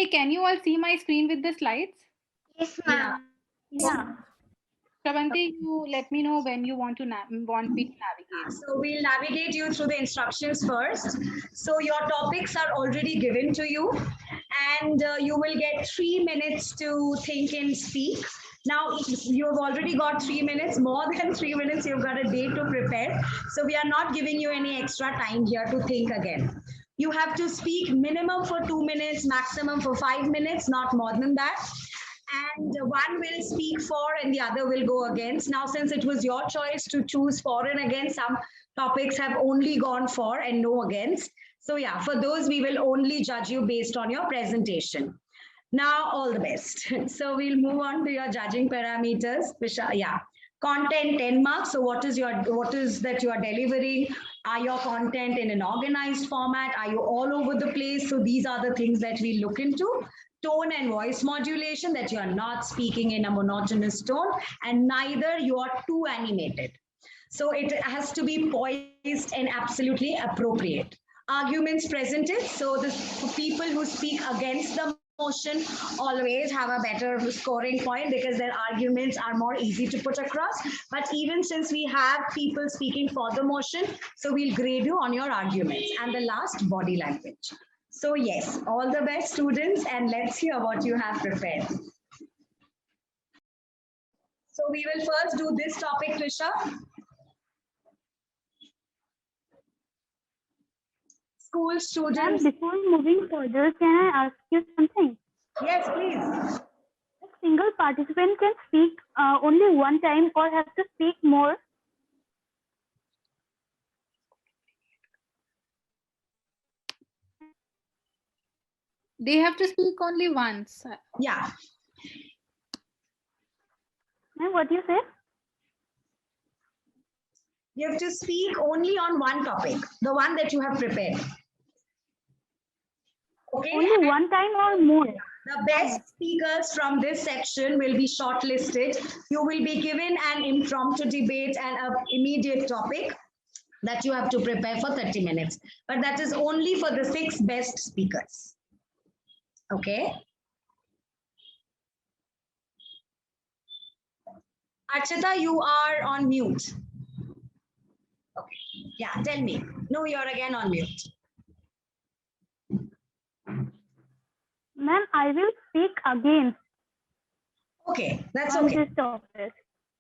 Hey, can you all see my screen with the slides? Yes, Yeah. ma'am. Yeah. Shravanti, you let me know when you want me to navigate. So we'll navigate you through the instructions first. So your topics are already given to you, and you will get 3 minutes to think and speak. Now you've already got 3 minutes, more than 3 minutes. You've got a day to prepare. So we are not giving you any extra time here to think again. You have to speak minimum for 2 minutes, maximum for 5 minutes, not more than that. And one will speak for and the other will go against. Now, since it was your choice to choose for and against, some topics have only gone for and no against. So yeah, for those, we will only judge you based on your presentation. Now, all the best. So we'll move on to your judging parameters, which are, yeah, content 10 marks. So what is that you are delivering? Are your content in an organized format? Are you all over the place? So these are the things that we look into. Tone and voice modulation, that you are not speaking in a monotonous tone, and neither you are too animated. So it has to be poised and absolutely appropriate. Arguments presented. So the people who speak against the motion always have a better scoring point because their arguments are more easy to put across. But even since we have people speaking for the motion, so we'll grade you on your arguments. And the last, body language. So yes, all the best, students, and let's hear what you have prepared. So we will first do this topic, Trisha. School students. Ma'am, before moving further, can I ask you something? Yes, please. A single participant can speak only one time or have to speak more? They have to speak only once. Yeah. Ma'am, what you said? You have to speak only on one topic, the one that you have prepared. Okay. Only one time or more? The best speakers from this section will be shortlisted. You will be given an impromptu debate and an immediate topic that you have to prepare for 30 minutes. But that is only for the 6 best speakers. Okay. Archita, you are on mute. Okay. Yeah, tell me. No, you're again on mute. Ma'am, I will speak again. Okay, that's on okay. This topic.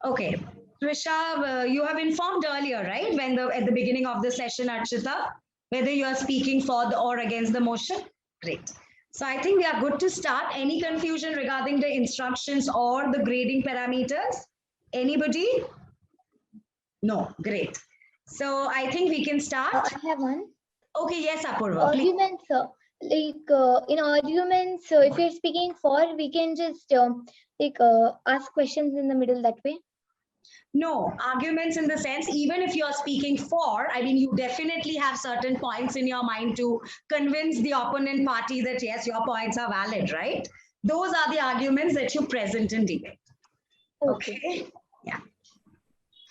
Okay. Trisha, you have informed earlier, right? When at the beginning of the session, Archita, whether you are speaking for the or against the motion? Great. So I think we are good to start. Any confusion regarding the instructions or the grading parameters? Anybody? No, great. So I think we can start. I have one. Okay, yes, Apurva. Please. Arguments, in arguments, if you're speaking for, we can just ask questions in the middle that way. No, arguments in the sense, even if you're speaking for, I mean, you definitely have certain points in your mind to convince the opponent party that yes, your points are valid, right? Those are the arguments that you present in debate. Okay. Yeah.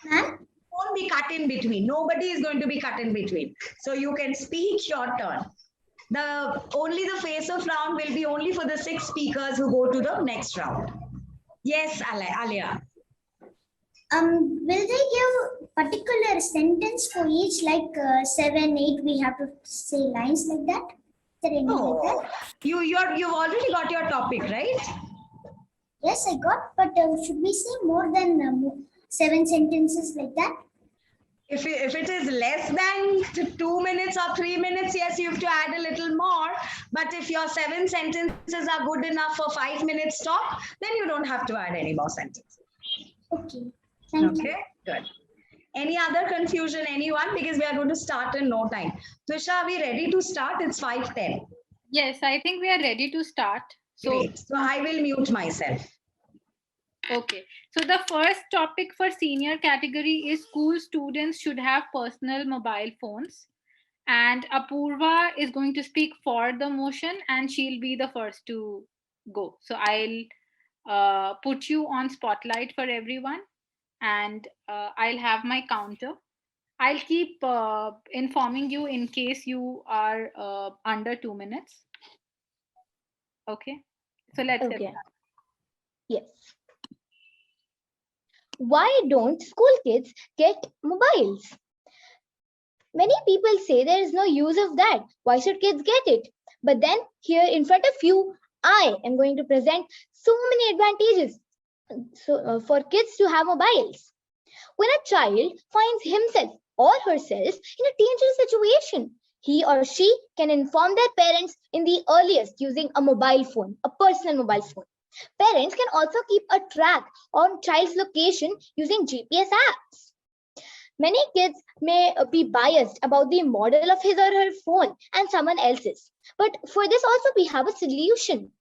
Ma'am? Won't be cut in between. Nobody is going to be cut in between. So you can speak your turn. Only the face-off round will be only for the 6 speakers who go to the next round. Yes, Alia. Will they give particular sentence for each, like 7, 8? We have to say lines like that. Is there any like that? You've already got your topic, right? Yes, I got. But should we say more than 7 sentences like that? If it is less than 2 minutes or 3 minutes, yes, you have to add a little more. But if your 7 sentences are good enough for 5 minutes talk, then you don't have to add any more sentences. Okay. Thank you. Okay, good. Any other confusion, anyone? Because we are going to start in no time. Trisha, are we ready to start? It's 5:10. Yes, I think we are ready to start. So, great. So I will mute myself. Okay. So the first topic for senior category is school students should have personal mobile phones. And Apurva is going to speak for the motion and she'll be the first to go. So I'll put you on spotlight for everyone and I'll have my counter. I'll keep informing you in case you are under 2 minutes. Okay, so let's get Okay. started. Yes. Why don't school kids get mobiles? Many people say there is no use of that. Why should kids get it? But then, here in front of you, I am going to present so many advantages for kids to have mobiles. When a child finds himself or herself in a dangerous situation, he or she can inform their parents in the earliest using a mobile phone, a personal mobile phone. Parents can also keep a track on child's location using GPS apps. Many kids may be biased about the model of his or her phone and someone else's. But for this also we have a solution.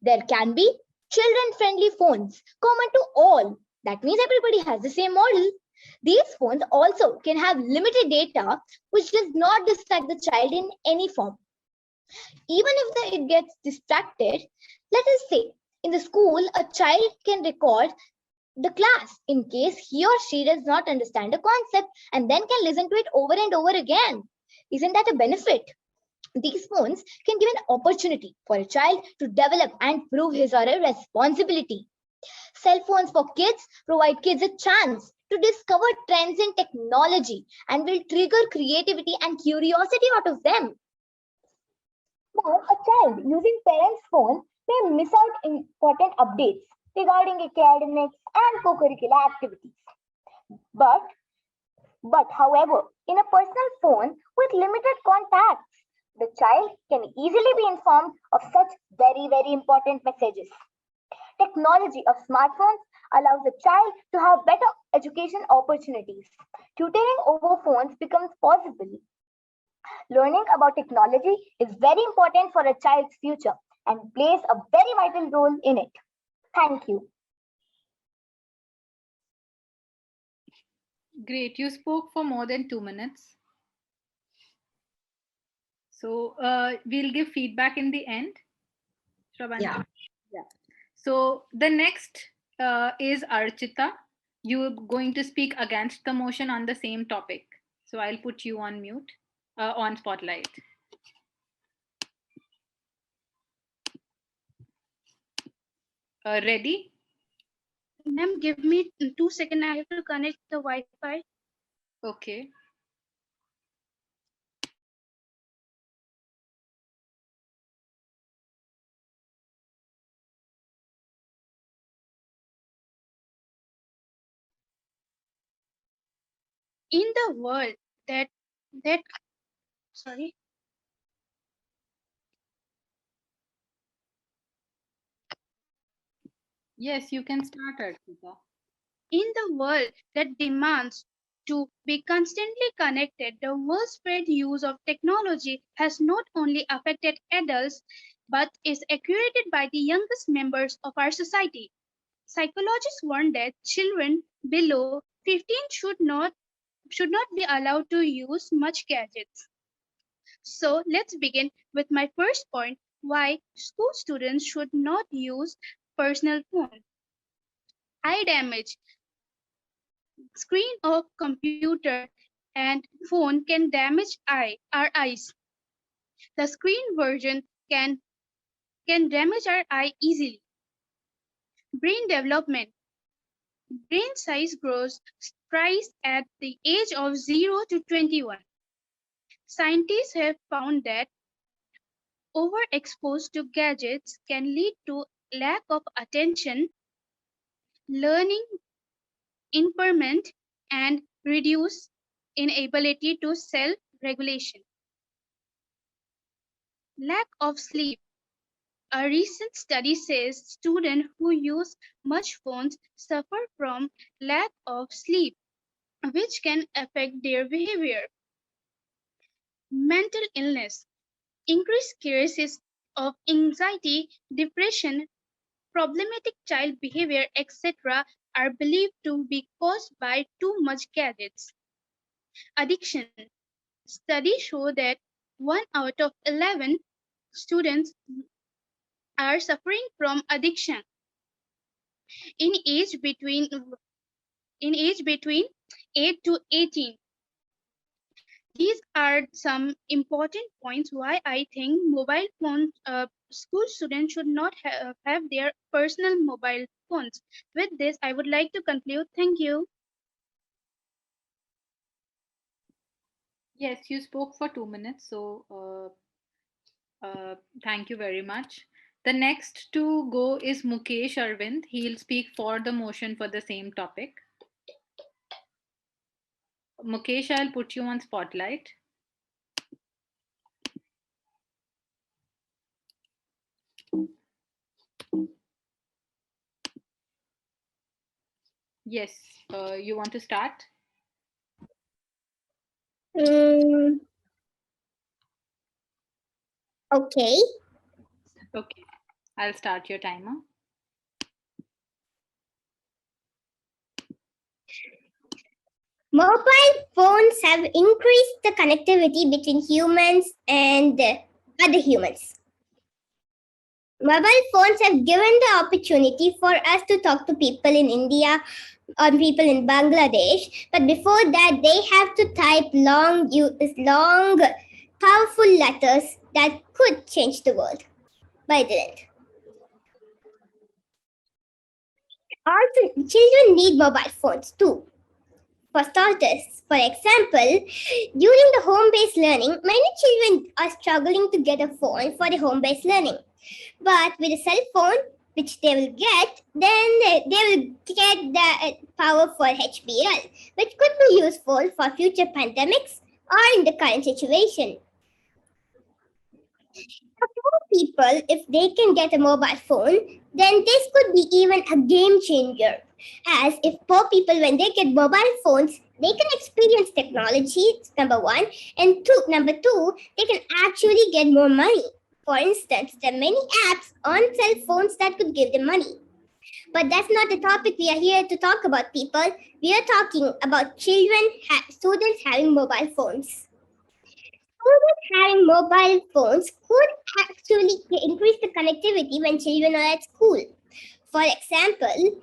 There can be children-friendly phones common to all. That means everybody has the same model. These phones also can have limited data which does not distract the child in any form. Even if it gets distracted, let us say in the school a child can record the class in case he or she does not understand a concept and then can listen to it over and over again. Isn't that a benefit? These phones can give an opportunity for a child to develop and prove his or her responsibility. Cell phones for kids provide kids a chance to discover trends in technology and will trigger creativity and curiosity out of them. Now, a child using parents' phone may miss out important updates regarding academics and co-curricular activities. But, however, in a personal phone with limited contacts, the child can easily be informed of such very, very important messages. Technology of smartphones allows a child to have better education opportunities. Tutoring over phones becomes possible. Learning about technology is very important for a child's future and plays a very vital role in it. Thank you. Great, you spoke for more than 2 minutes. So we'll give feedback in the end. Shravanti. Yeah. Yeah. So the next is Archita. You're going to speak against the motion on the same topic. So I'll put you on mute, on spotlight. Ready? Ma'am, give me 2 seconds. I have to connect the Wi-Fi. Okay. In the world that that sorry. Yes, you can start, Archita. In the world that demands to be constantly connected, the widespread use of technology has not only affected adults but is accumulated by the youngest members of our society. Psychologists warn that children below 15 should not be allowed to use much gadgets. So let's begin with my first point, why school students should not use personal phone. Eye damage, screen of computer and phone can damage our eyes. The screen version can damage our eye easily. Brain development. Brain size grows twice at the age of 0 to 21. Scientists have found that overexposure to gadgets can lead to lack of attention, learning impairment, and reduce inability to self-regulation. Lack of sleep. A recent study says students who use much phones suffer from lack of sleep, which can affect their behavior. Mental illness. Increased cases of anxiety, depression, problematic child behavior, etc. are believed to be caused by too much gadgets. Addiction. Studies show that 1 out of 11 students are suffering from addiction in age between in age between 8 to 18. These are some important points why I think mobile phone school students should not have their personal mobile phones. With this, I would like to conclude. Thank you. Yes, you spoke for 2 minutes, so thank you very much. The next to go is Mukesh Arvind. He'll speak for the motion for the same topic. Mukesh, I'll put you on spotlight. Yes, you want to start? Mm, okay. Okay, I'll start your timer. Mobile phones have increased the connectivity between humans and other humans. Mobile phones have given the opportunity for us to talk to people in India or people in Bangladesh, but before that, they have to type long, powerful letters that could change the world, but it didn't. Also, children need mobile phones too. For starters, for example, during the home based learning, many children are struggling to get a phone for the home based learning. But with a cell phone, which they will get, then they will get the power for HBL, which could be useful for future pandemics or in the current situation. For poor people, if they can get a mobile phone, then this could be even a game changer. As if poor people, when they get mobile phones, they can experience technology, number one, and number two, they can actually get more money. For instance, there are many apps on cell phones that could give them money. But that's not the topic we are here to talk about, people. We are talking about students having mobile phones. Students having mobile phones could actually increase the connectivity when children are at school. For example,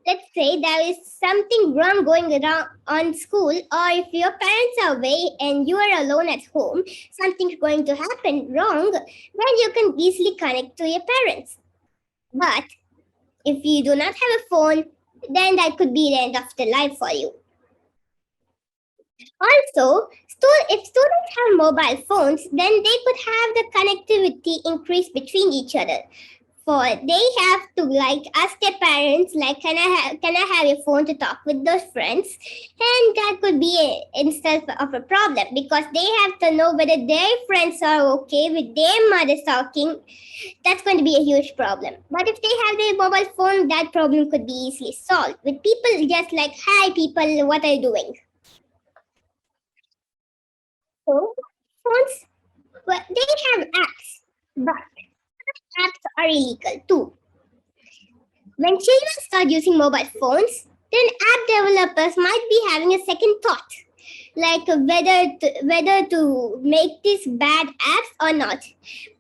let's say there is something wrong going around on school, or if your parents are away and you are alone at home, something's going to happen wrong, then you can easily connect to your parents. But if you do not have a phone, then that could be the end of the life for you. Also, if students have mobile phones, then they could have the connectivity increase between each other. For they have to ask their parents can I have your phone to talk with those friends, and that could be instead of a problem because they have to know whether their friends are okay with their mothers talking. That's going to be a huge problem. But if they have their mobile phone, that problem could be easily solved with people just like, hi people, what are you doing? So phones, well, they have apps, but apps are illegal too. When children start using mobile phones, then app developers might be having a second thought, like whether to make these bad apps or not.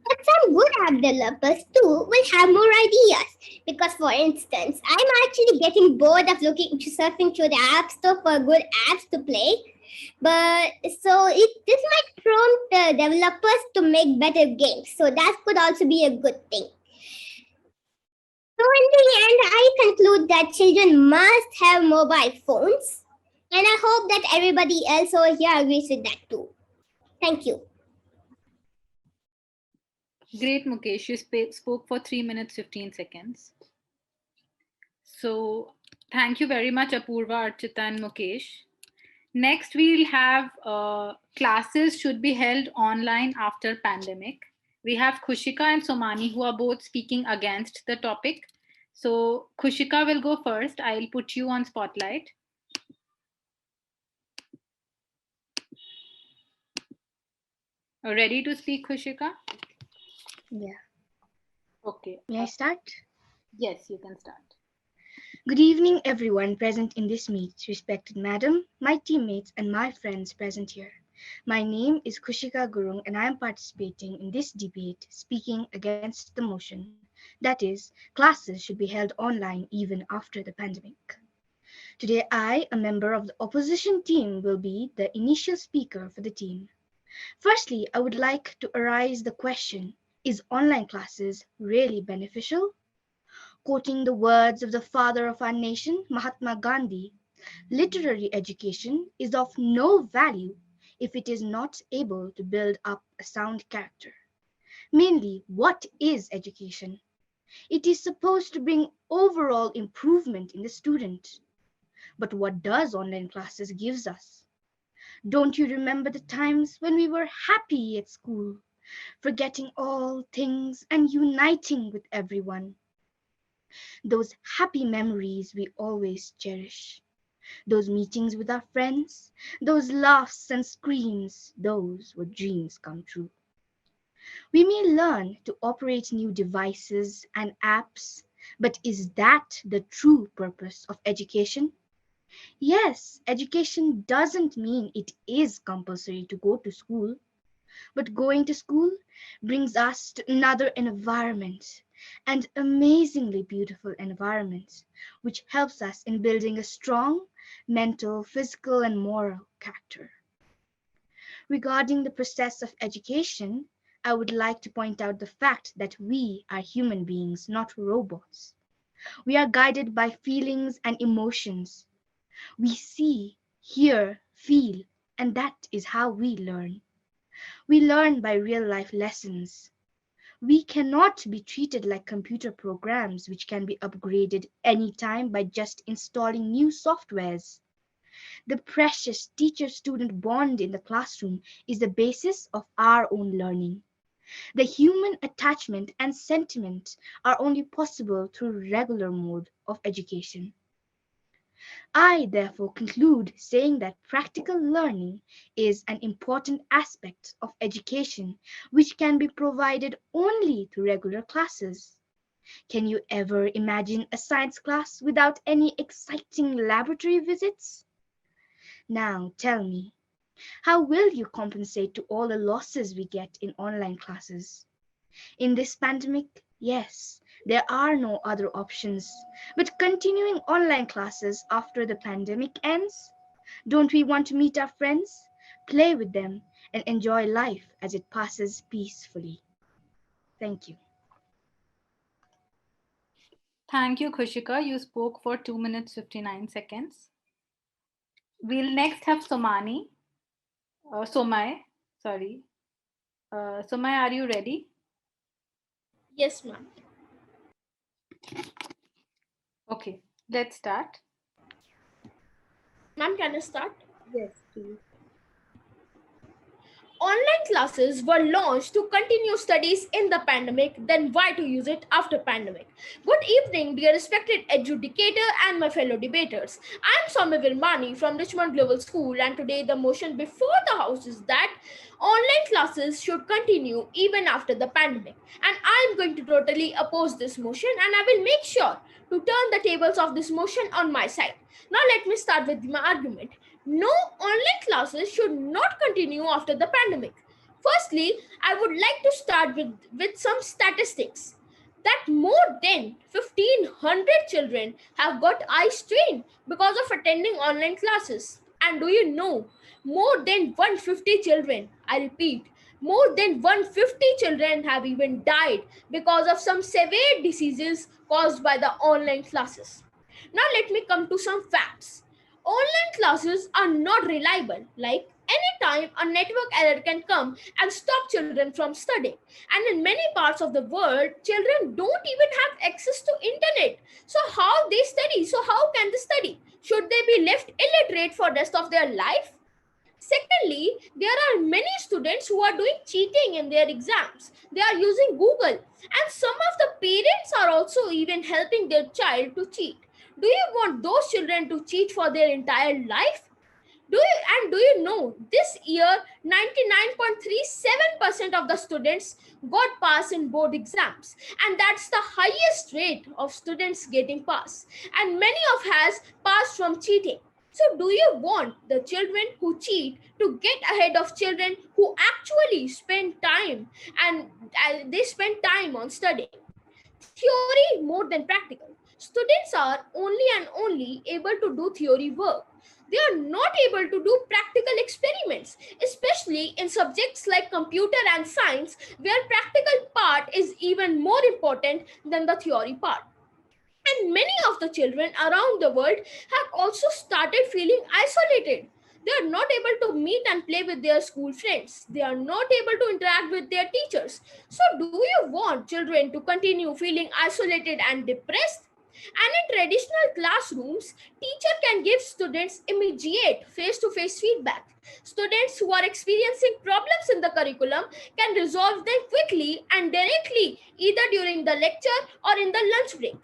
But some good app developers too will have more ideas. Because for instance, I'm actually getting bored of surfing through the app store for good apps to play. But this might prompt the developers to make better games. So that could also be a good thing. So in the end, I conclude that children must have mobile phones, and I hope that everybody else over here agrees with that too. Thank you. Great, Mukesh. You spoke for 3 minutes 15 seconds. So thank you very much, Apurva, Archita, and Mukesh. Next, we'll have classes should be held online after pandemic. We have Khushika and Somani who are both speaking against the topic. So Khushika will go first. I'll put you on spotlight. Ready to speak, Khushika? Yeah. Okay. May I start? Yes, you can start. Good evening, everyone present in this meet, respected madam, my teammates, and my friends present here. My name is Khushika Gurung, and I am participating in this debate speaking against the motion that is, classes should be held online even after the pandemic. Today, I, a member of the opposition team, will be the initial speaker for the team. Firstly, I would like to arise the question, is online classes really beneficial? Quoting the words of the father of our nation, Mahatma Gandhi, literary education is of no value if it is not able to build up a sound character. Mainly, what is education? It is supposed to bring overall improvement in the student. But what does online classes gives us? Don't you remember the times when we were happy at school, forgetting all things and uniting with everyone? Those happy memories we always cherish. Those meetings with our friends, those laughs and screams, those were dreams come true. We may learn to operate new devices and apps, but is that the true purpose of education? Yes, education doesn't mean it is compulsory to go to school, but going to school brings us to another environment, an amazingly beautiful environment, which helps us in building a strong mental, physical, and moral character. Regarding the process of education, I would like to point out the fact that we are human beings, not robots. We are guided by feelings and emotions. We see, hear, feel, and that is how we learn. We learn by real life lessons. We cannot be treated like computer programs which can be upgraded anytime by just installing new softwares. The precious teacher student bond in the classroom is the basis of our own learning. The human attachment and sentiment are only possible through regular mode of education. I therefore conclude saying that practical learning is an important aspect of education which can be provided only through regular classes. Can you ever imagine a science class without any exciting laboratory visits? Now tell me, how will you compensate to all the losses we get in online classes? In this pandemic, yes, there are no other options. But continuing online classes after the pandemic ends? Don't we want to meet our friends, play with them, and enjoy life as it passes peacefully? Thank you. Thank you, Khushika. You spoke for 2 minutes 59 seconds. We'll next have Somai, sorry. Somai, are you ready? Yes, ma'am. Okay, let's start. Ma'am, can I start? Yes, please. Online classes were launched to continue studies in the pandemic, then why to use it after pandemic? Good evening, dear respected adjudicator and my fellow debaters. I am Soumya Virmani from Richmond Global School, and today the motion before the House is that online classes should continue even after the pandemic. And I am going to totally oppose this motion, and I will make sure to turn the tables of this motion on my side. Now let me start with my argument. No, online classes should not continue after the pandemic. Firstly, I would like to start with some statistics that more than 1500 children have got eye strain because of attending online classes. And do you know, more than 150 children, I repeat, more than 150 children have even died because of some severe diseases caused by the online classes. Now, let me come to some facts. Online classes are not reliable. Like anytime a network error can come and stop children from studying. And in many parts of the world, children don't even have access to internet. So how they study? So how can they study? Should they be left illiterate for the rest of their life? Secondly, there are many students who are doing cheating in their exams. They are using Google, and some of the parents are also even helping their child to cheat. Do you want those children to cheat for their entire life? Do you know this year 99.37% of the students got pass in board exams, and that's the highest rate of students getting pass, and many of has passed from cheating. So do you want the children who cheat to get ahead of children who actually spend time and they spend time on studying? Theory more than practical. Students are only able to do theory work. They are not able to do practical experiments, especially in subjects like computer and science, where practical part is even more important than the theory part. And many of the children around the world have also started feeling isolated. They are not able to meet and play with their school friends. They are not able to interact with their teachers. So, do you want children to continue feeling isolated and depressed? And in traditional classrooms, teacher can give students immediate face-to-face feedback. Students who are experiencing problems in the curriculum can resolve them quickly and directly, either during the lecture or in the lunch break.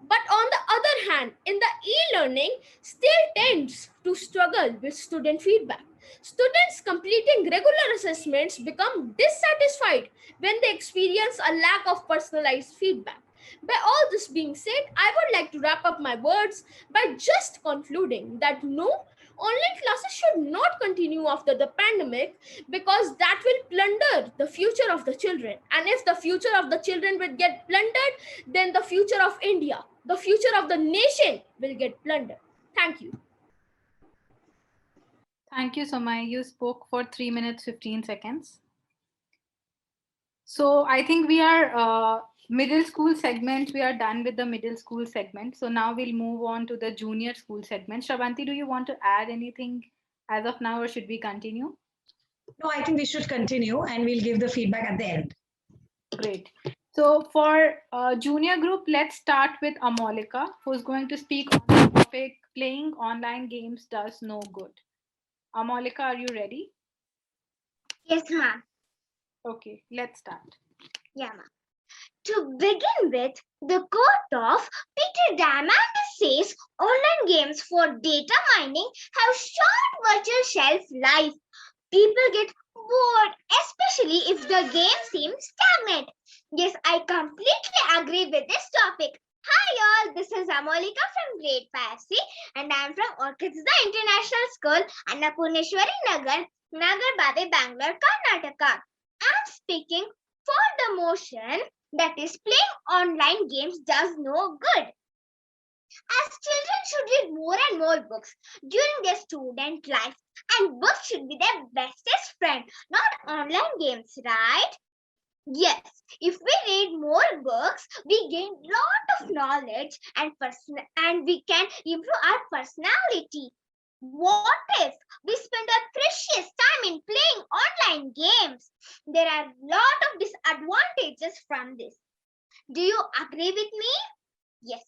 But on the other hand, in the e-learning still tends to struggle with student feedback. Students completing regular assessments become dissatisfied when they experience a lack of personalized feedback. By all this being said, I would like to wrap up my words by just concluding that no, online classes should not continue after the pandemic, because that will plunder the future of the children. And if the future of the children will get plundered, then the future of India, the future of the nation will get plundered. Thank you. Thank you, Somai. You spoke for 3 minutes, 15 seconds. So I think we are middle school segment. We are done with the middle school segment. So now we'll move on to the junior school segment. Shravanti, do you want to add anything as of now, or should we continue? No, I think we should continue and we'll give the feedback at the end. Great. So for junior group, let's start with Amolika, who's going to speak on the topic playing online games does no good. Amolika, are you ready? Yes, ma'am. Okay, let's start. Yeah, ma'am. To begin with, the quote of Peter Diamandis says online games for data mining have short virtual shelf life. People get bored, especially if the game seems stagnant. Yes, I completely agree with this topic. Hi all, this is Amolika from grade 5C and I am from Orchids the International School, Annapurneshwari Nagar, Nagarbabe, Bangalore, Karnataka. I am speaking for the motion that is playing online games does no good. As children should read more and more books during their student life, and books should be their bestest friend, not online games, right? Yes, if we read more books, we gain lot of knowledge and we can improve our personality. What if we spend our precious time in playing online games? There are lot of disadvantages from this. Do you agree with me? Yes.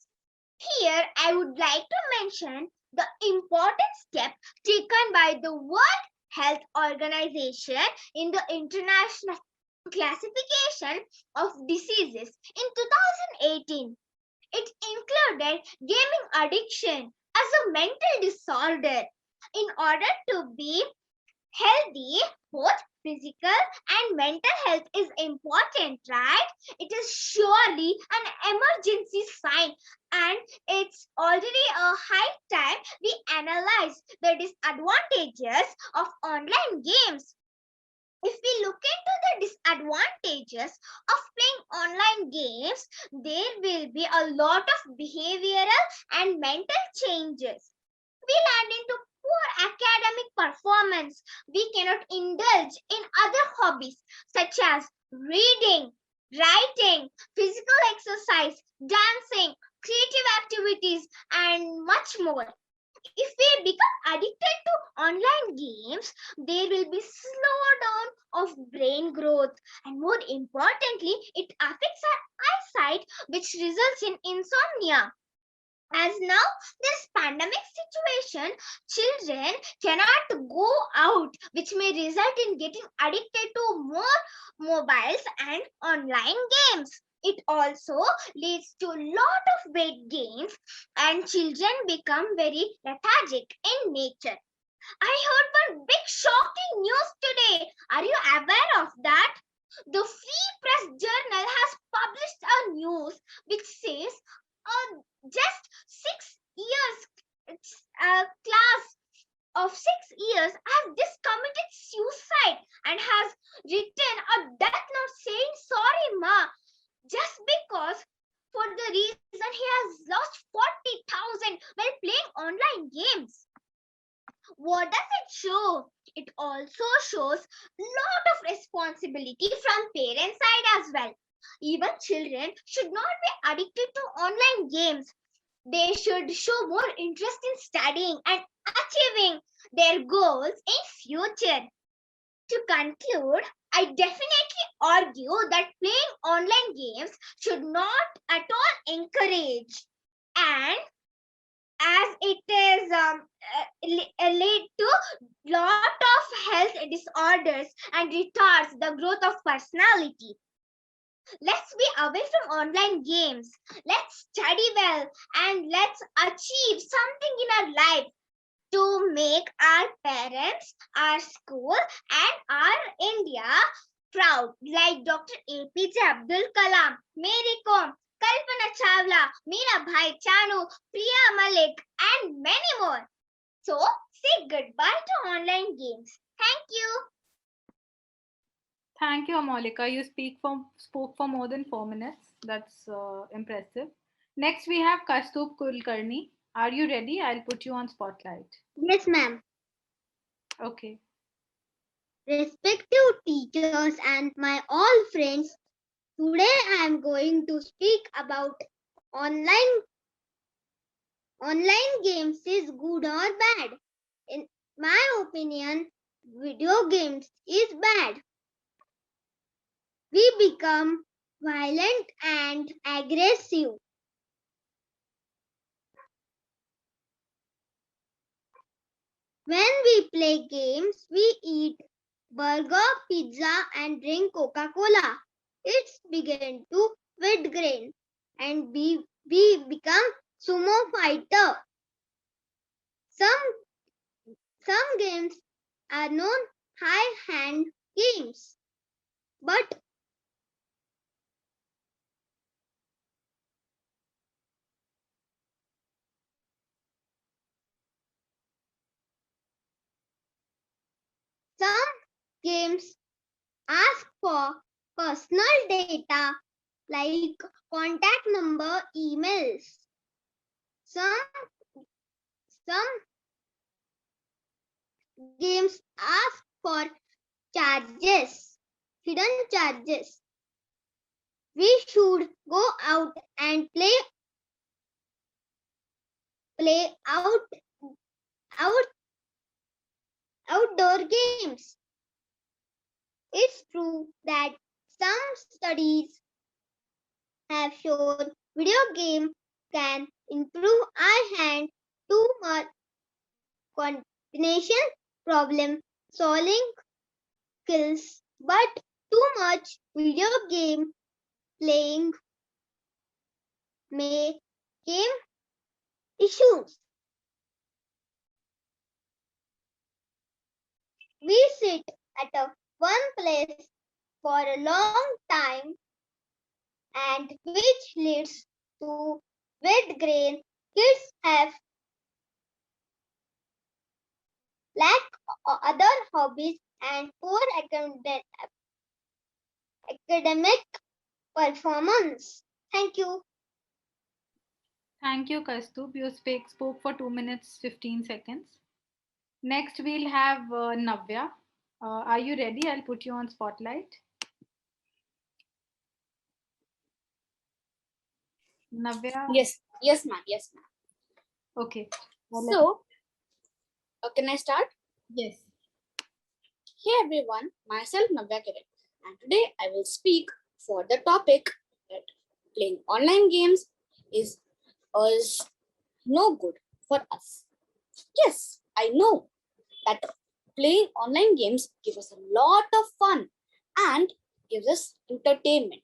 Here, I would like to mention the important step taken by the World Health Organization in the International Classification of Diseases in 2018. It included gaming addiction as a mental disorder. In order to be healthy, both physical and mental health is important, right? It is surely an emergency sign, and it's already a high time we analyze the disadvantages of online games. If we look into the disadvantages of playing online games, there will be a lot of behavioral and mental changes. We land into poor academic performance. We cannot indulge in other hobbies such as reading, writing, physical exercise, dancing, creative activities, and much more. If we become addicted to online games, there will be slowdown of brain growth, and more importantly, it affects our eyesight, which results in insomnia. As now this pandemic situation, children cannot go out, which may result in getting addicted to more mobiles and online games. It also leads to a lot of weight gains and children become very lethargic in nature. I heard one big shocking news today. Are you aware of that? The Free Press Journal has published a news which says just 6 years, class of 6 years has just committed suicide and has written a death note saying sorry ma, just because for the reason he has lost shows lot of responsibility from parents' side as well. Even children should not be addicted to online games. They should show more interest in studying and achieving their goals in future. To conclude, I definitely argue that playing online games should not at all encourage, and as it is lead to lot of health disorders and retards the growth of personality. Let's be away from online games. Let's study well and let's achieve something in our life to make our parents, our school, and our India proud, like Dr. APJ Abdul Kalam, Mary Kom, Kalpana Chawla, Meera Bhai Chanu, Priya Malik, and many more. So, say goodbye to online games. Thank you. Thank you, Amolika. You spoke for more than 4 minutes. That's impressive. Next, we have Kaustubh Kulkarni. Are you ready? I'll put you on spotlight. Yes, ma'am. Okay. Respective teachers and my all friends, today I am going to speak about online games is good or bad. In my opinion, video games is bad. We become violent and aggressive. When we play games, we eat burger, pizza, and drink Coca-Cola. It's begin to wet grain and we become sumo fighter. Some games are known high hand games, but some games ask for personal data like contact number, emails. Some games ask for charges, hidden charges. We should go out and play outdoor games. It's true that some studies have shown video game can improve eye hand too much coordination, problem solving skills, but too much video game playing may game issues. We sit at one place for a long time and which leads to wet grain. Kids have lack other hobbies and poor academic performance. Thank you. Thank you, Kaustubh. You spoke for 2 minutes, 15 seconds. Next, we'll have Navya. Are you ready? I'll put you on spotlight. Navya. Yes, ma'am. Okay. So, can I start? Yes. Hey everyone, myself Navya Kiran, and today I will speak for the topic that playing online games is no good for us. Yes, I know that playing online games gives us a lot of fun and gives us entertainment,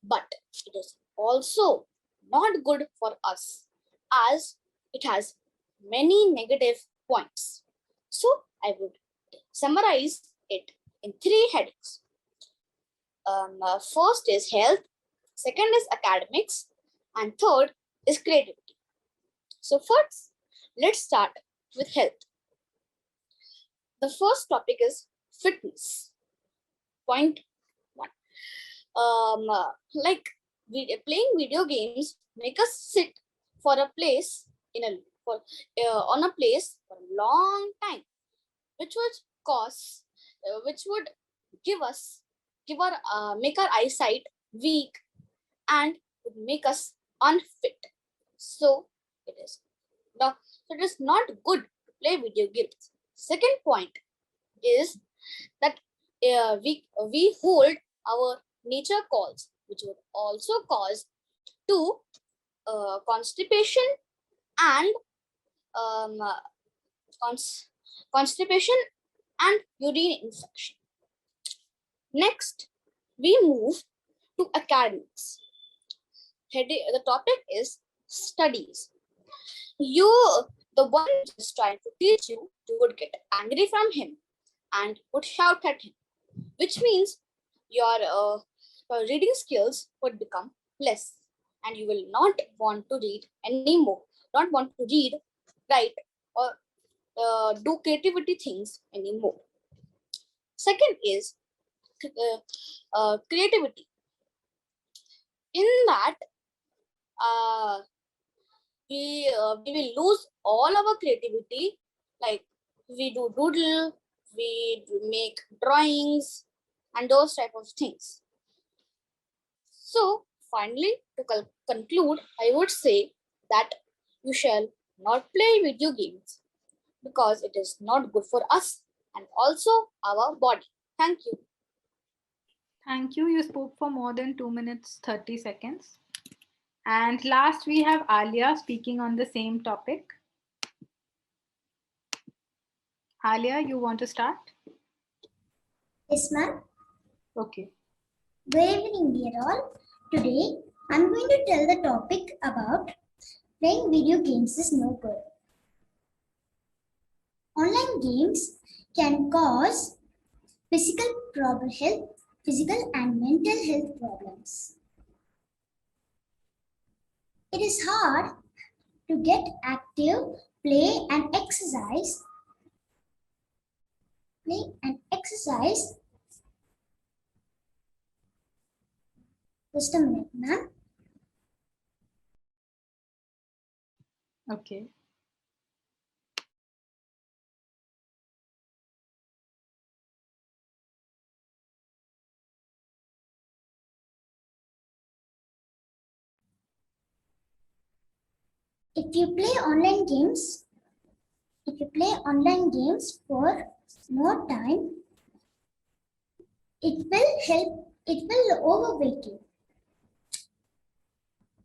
but it is also not good for us as it has many negative points. So I would summarize it in 3 headings. First is health, second is academics, and third is creativity. So first, let's start with health. The first topic is fitness. Point 1. Playing video games make us sit for a place on a place for a long time, which would cause which would give our make our eyesight weak and would make us unfit. So it is now. So it is not good to play video games. Second point is that we hold our nature calls, which would also cause to constipation and um, uh, constipation and urine infection. Next, we move to academics. The topic is studies. You, the one just trying to teach you, you would get angry from him and would shout at him, which means your reading skills would become less and you will not want to read anymore, not want to read, write, or do creativity things anymore. Second is creativity. In that, uh, we will lose all our creativity. Like we do doodle, we make drawings, and those type of things. So finally, to conclude, I would say that you shall not play video games because it is not good for us and also our body. Thank you. Thank you. You spoke for more than 2 minutes, 30 seconds. And last, we have Alia speaking on the same topic. Alia, you want to start? Yes, ma'am. Okay. Good evening, dear all. Today, I'm going to tell the topic about playing video games is no good. Online games can cause physical and mental health problems. It is hard to get active, play and exercise. Just a minute, ma'am. Okay. If you play online games for more time, it will overweight you.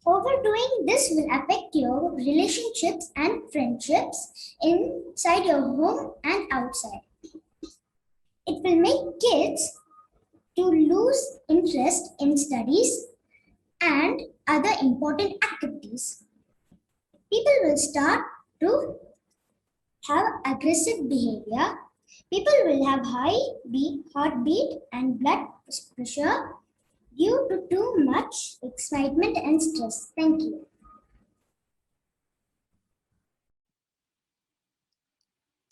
Overdoing this will affect your relationships and friendships inside your home and outside. It will make kids to lose interest in studies and other important activities. People will start to have aggressive behavior. People will have high heartbeat and blood pressure due to too much excitement and stress. Thank you.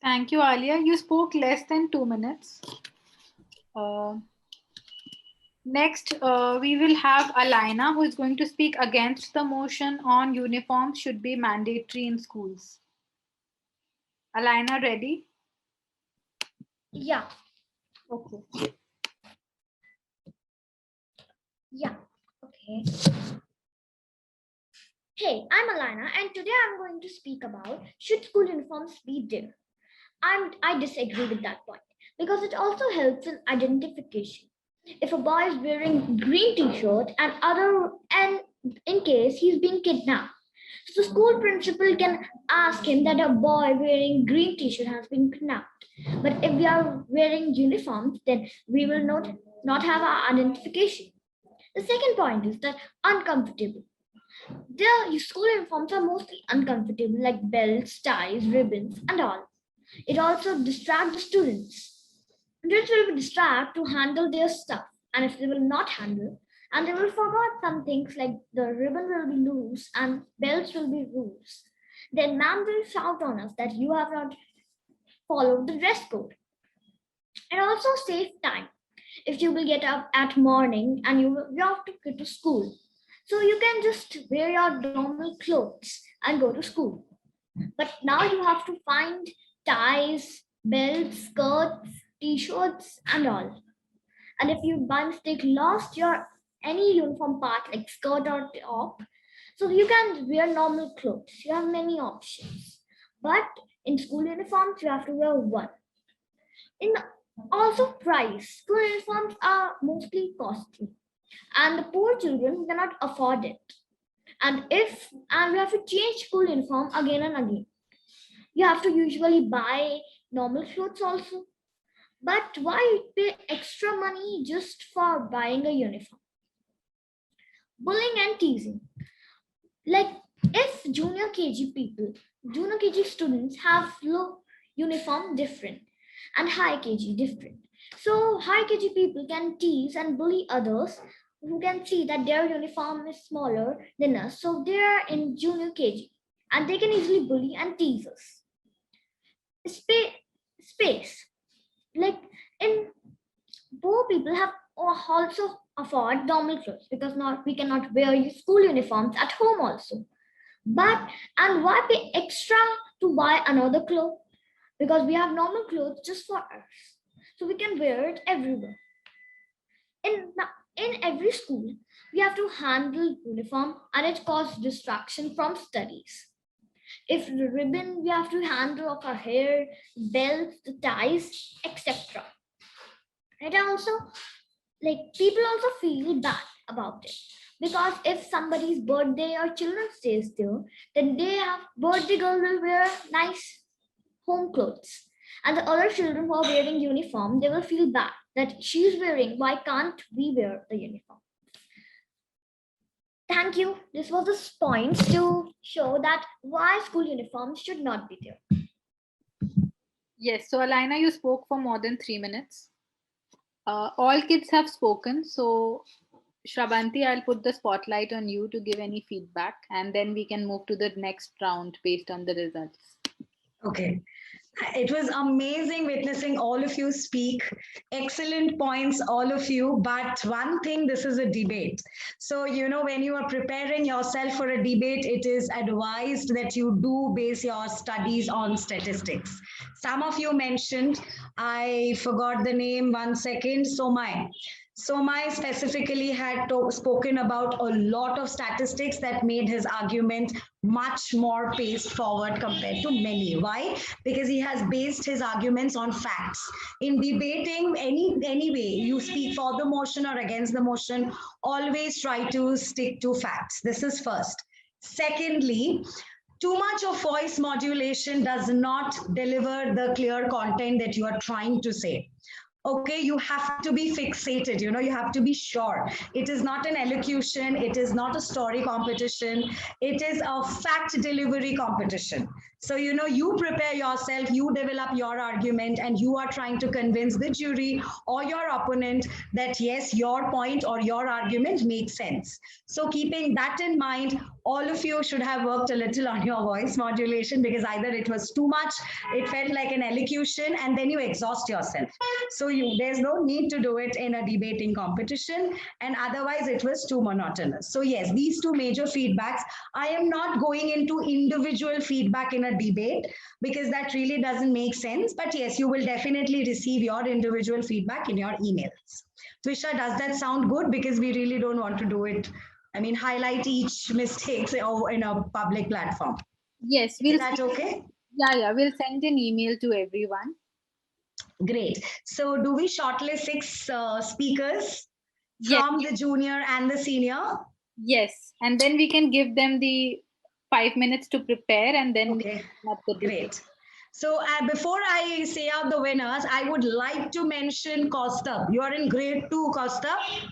Thank you, Alia. You spoke less than 2 minutes. Next, we will have Alina, who is going to speak against the motion on uniforms should be mandatory in schools. Alina, ready? Yeah. Okay. Yeah. Okay. Hey, I'm Alina, and today I'm going to speak about should school uniforms be there? I disagree with that point because it also helps in identification. If a boy is wearing green t-shirt and in case he's being kidnapped, so the school principal can ask him that a boy wearing green t-shirt has been kidnapped. But if we are wearing uniforms, then we will not have our identification. The second point is that uncomfortable. The school uniforms are mostly uncomfortable, like belts, ties, ribbons, and all. It also distracts the students. Students will be distracted to handle their stuff, and if they will not handle, and they will forget some things like the ribbon will be loose and belts will be loose, then ma'am will shout on us that you have not followed the dress code. And also save time. If you will get up at morning and you have to go to school, so you can just wear your normal clothes and go to school. But now you have to find ties, belts, skirts, t-shirts and all. And if you by mistake lost your any uniform part like skirt or top, so you can wear normal clothes. You have many options. But in school uniforms, you have to wear one. In also price, school uniforms are mostly costly, and the poor children cannot afford it. And we have to change school uniform again and again. You have to usually buy normal clothes also. But why pay extra money just for buying a uniform? Bullying and teasing. Like if junior KG students have low uniform different and high KG different. So high KG people can tease and bully others who can see that their uniform is smaller than us. So they are in junior KG and they can easily bully and tease us. Space. Like in poor people have also afford normal clothes because not we cannot wear school uniforms at home also. But and why pay extra to buy another cloth? Because we have normal clothes just for us. So we can wear it everywhere. In, in every school, we have to handle uniform and it causes distraction from studies. If the ribbon, we have to handle of our hair, belts, the ties, etc. And also, like people also feel bad about it because if somebody's birthday or children's day is there, then they have birthday girl will wear nice home clothes, and the other children who are wearing uniform, they will feel bad that she's wearing, why can't we wear the uniform? Thank you. This was the points to show that why school uniforms should not be there. Yes, so Alina, you spoke for more than 3 minutes. All kids have spoken, so Shrabanti, I'll put the spotlight on you to give any feedback, and then we can move to the next round based on the results. Okay. It was amazing witnessing all of you speak. Excellent points, all of you. But one thing, this is a debate. So, when you are preparing yourself for a debate, it is advised that you do base your studies on statistics. Some of you mentioned, I forgot the name, 1 second, Somai specifically had spoken about a lot of statistics that made his argument much more paced forward compared to many. Why? Because he has based his arguments on facts. In debating anyway, you speak for the motion or against the motion, always try to stick to facts. This is first. Secondly, too much of voice modulation does not deliver the clear content that you are trying to say. Okay, you have to be fixated, you have to be sure. It is not an elocution, it is not a story competition, it is a fact delivery competition. So, you prepare yourself, you develop your argument, and you are trying to convince the jury or your opponent that yes, your point or your argument makes sense. So, keeping that in mind, all of you should have worked a little on your voice modulation, because either it was too much, it felt like an elocution, and then you exhaust yourself. So there's no need to do it in a debating competition, and otherwise it was too monotonous. So yes, these two major feedbacks. I am not going into individual feedback in a debate because that really doesn't make sense. But yes, you will definitely receive your individual feedback in your emails. Twisha, does that sound good? Because we really don't want to do it. I mean, highlight each mistakes in a public platform. Yes, is that okay? Yeah, we'll send an email to everyone. Great. So do we shortlist 6 speakers from the junior and the senior? Yes, and then we can give them the 5 minutes to prepare, and then okay. Great. So before I say out the winners, I would like to mention Kaustubh. You are in grade 2, Kaustubh?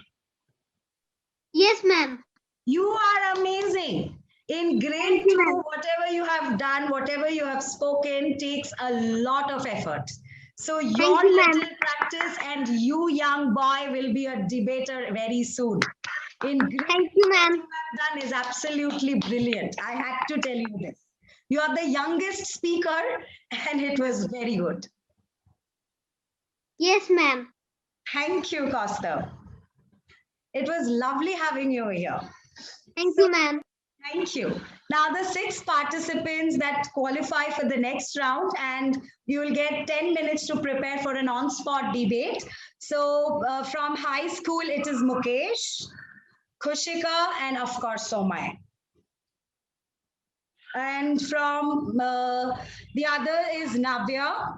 Yes, ma'am. You are amazing. In grade 2, whatever you have done, whatever you have spoken takes a lot of effort. So your little practice and you, young boy, will be a debater very soon. In grade Thank you, ma'am. What you have done is absolutely brilliant. I had to tell you this. You are the youngest speaker, and it was very good. Yes, ma'am. Thank you, Kaustubh. It was lovely having you here. Thank you, ma'am. Thank you. Now the 6 participants that qualify for the next round, and you will get 10 minutes to prepare for an on-spot debate. So from high school, it is Mukesh, Kushika, and of course Somay. And from the other is Navya,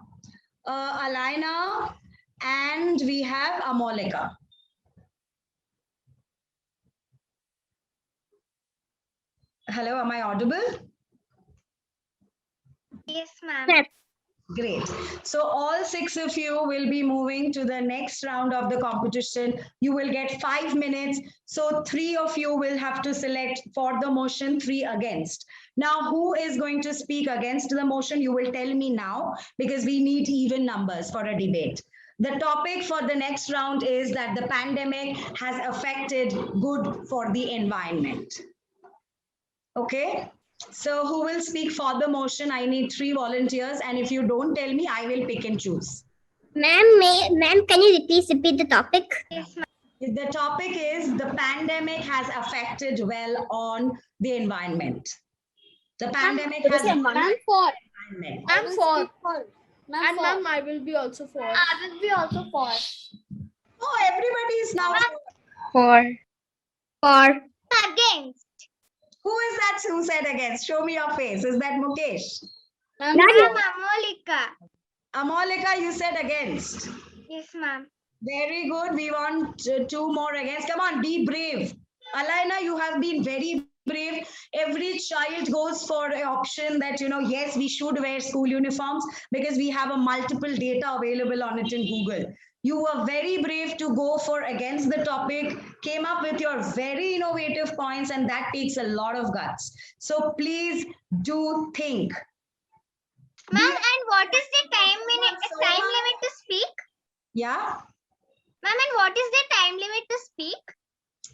Alaina, and we have Amolika. Hello, am I audible? Yes, ma'am. Great. So all 6 of you will be moving to the next round of the competition. You will get 5 minutes. So 3 of you will have to select for the motion, 3 against. Now, who is going to speak against the motion? You will tell me now, because we need even numbers for a debate. The topic for the next round is that the pandemic has affected good for the environment. Okay. So who will speak for the motion? I need 3 volunteers, and if you don't tell me, I will pick and choose. Ma'am, can you please repeat the topic? Yes, ma'am. The topic is the pandemic has affected well on the environment. The pandemic has affected for. the environment. I'm for. Ma'am, And ma'am, I will be also for. I will be also for. Oh, everybody is now. For. Against. Who is that who said against? Show me your face. Is that Mukesh? Ma'am, Ma'am, Amolika. Amolika, you said against. Yes, ma'am. Very good. We want 2 more against. Come on, be brave. Alaina, you have been very brave. Every child goes for an option that, yes, we should wear school uniforms because we have a multiple data available on it in Google. You were very brave to go for against the topic, came up with your very innovative points, and that takes a lot of guts. So please do think. Ma'am, and what is the time limit to speak? Yeah? Ma'am, and what is the time limit to speak?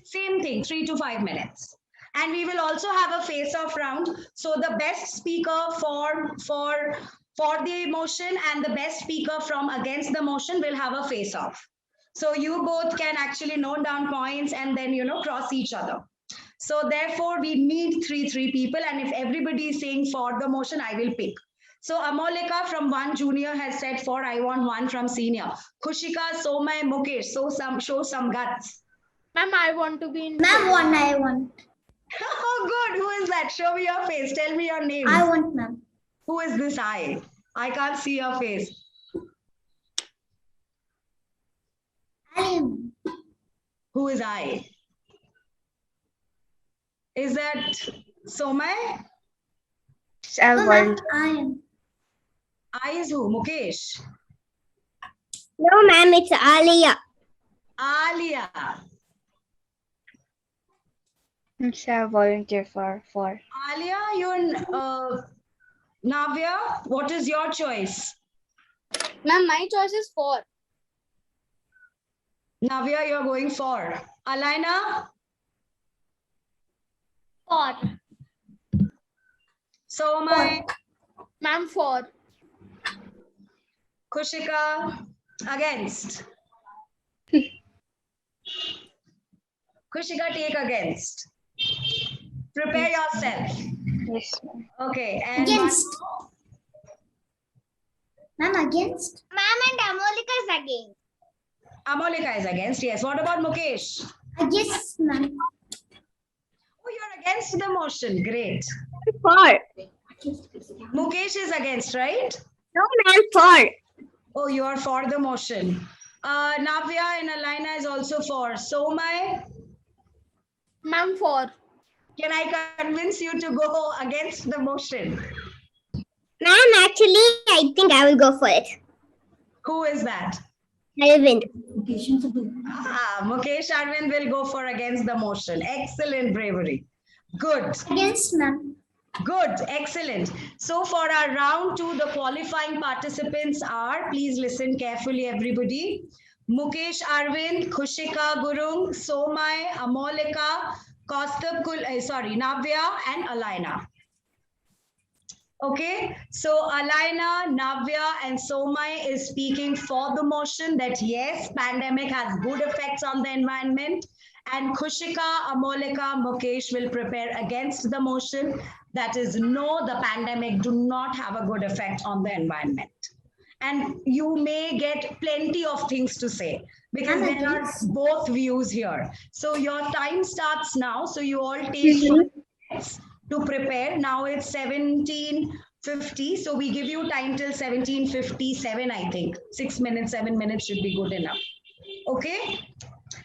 Same thing, 3 to 5 minutes. And we will also have a face-off round. So the best speaker for the motion and the best speaker from against the motion will have a face-off. So you both can actually note down points and then, cross each other. So therefore, we need 3 people. And if everybody is saying for the motion, I will pick. So Amolika from 1 junior has said for, I want 1 from senior. Kushika, Somay, Mukesh, show some guts. Ma'am, I want to be in. Ma'am, I want. Oh, good. Who is that? Show me your face. Tell me your name. I want, ma'am. Who is this I? I can't see your face. Alim. Who is I? Is that Somay? I am. I is who? Mukesh. No, ma'am, it's Alia. Alia. It's a volunteer for. Alia, you're Navya. What is your choice? Ma'am, my choice is for. Navya, you're going for. Alaina? For. Somay? Ma'am, for. Kushika? Against. Kushika, take against. Prepare yourself. Yes, ma'am. Okay, and Against. Ma'am, against. Ma'am, and Amolika is against. Amolika is against. Yes. What about Mukesh? Yes, ma'am. Oh, you're against the motion. Great. For. Mukesh is against, right? No, ma'am, for. Oh, you are for the motion. Navya and Alaina is also for. Somay, Ma'am, for. can I convince you to go against the motion? Ma'am, actually, I think I will go for it. Who is that? Arvind. Mukesh Arvind will go for against the motion. Excellent bravery. Good. Against, ma'am. Good. Excellent. So for our round 2, the qualifying participants are, please listen carefully, everybody. Mukesh Arvind, Kushika Gurung, Somay, Amolika, Navya and Alaina. Okay, so Alaina, Navya and Somay is speaking for the motion that yes, pandemic has good effects on the environment. And Kushika, Amolika, Mukesh will prepare against the motion. That is, no, the pandemic do not have a good effect on the environment. And you may get plenty of things to say because there are both views here. So your time starts now. So you all take 5 minutes to prepare. Now it's 17:50. So we give you time till 17:57, I think. 6 minutes, 7 minutes should be good enough. Okay?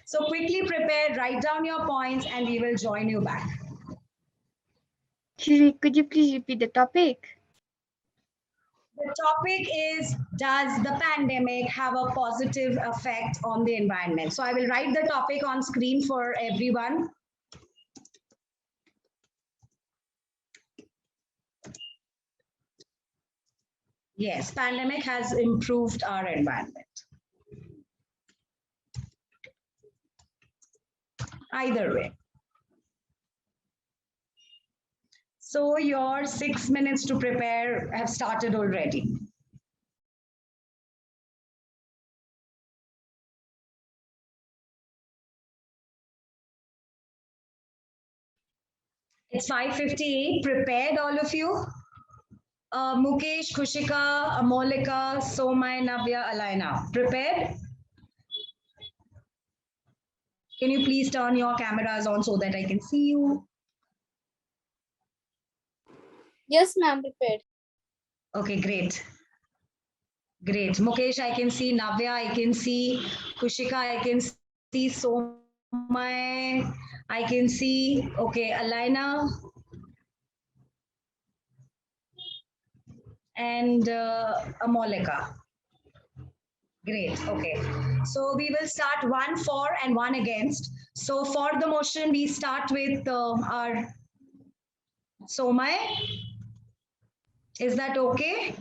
So quickly prepare, write down your points, and we will join you back. Excuse me, could you please repeat the topic? The topic is, does the pandemic have a positive effect on the environment? So I will write the topic on screen for everyone. Yes, pandemic has improved our environment. Either way. So your 6 minutes to prepare have started already. It's 5:58. Prepared, all of you? Mukesh, Kushika, Amolika, Somai, Navya, Alaina. Prepared? Can you please turn your cameras on so that I can see you? Yes, ma'am, prepared. Okay, great. Great. Mukesh, I can see. Navya, I can see. Kushika, I can see. Somai, I can see. Okay, Alaina. And Amolika. Great. Okay. So we will start 1 for and 1 against. So for the motion, we start with our Somai. Is that okay?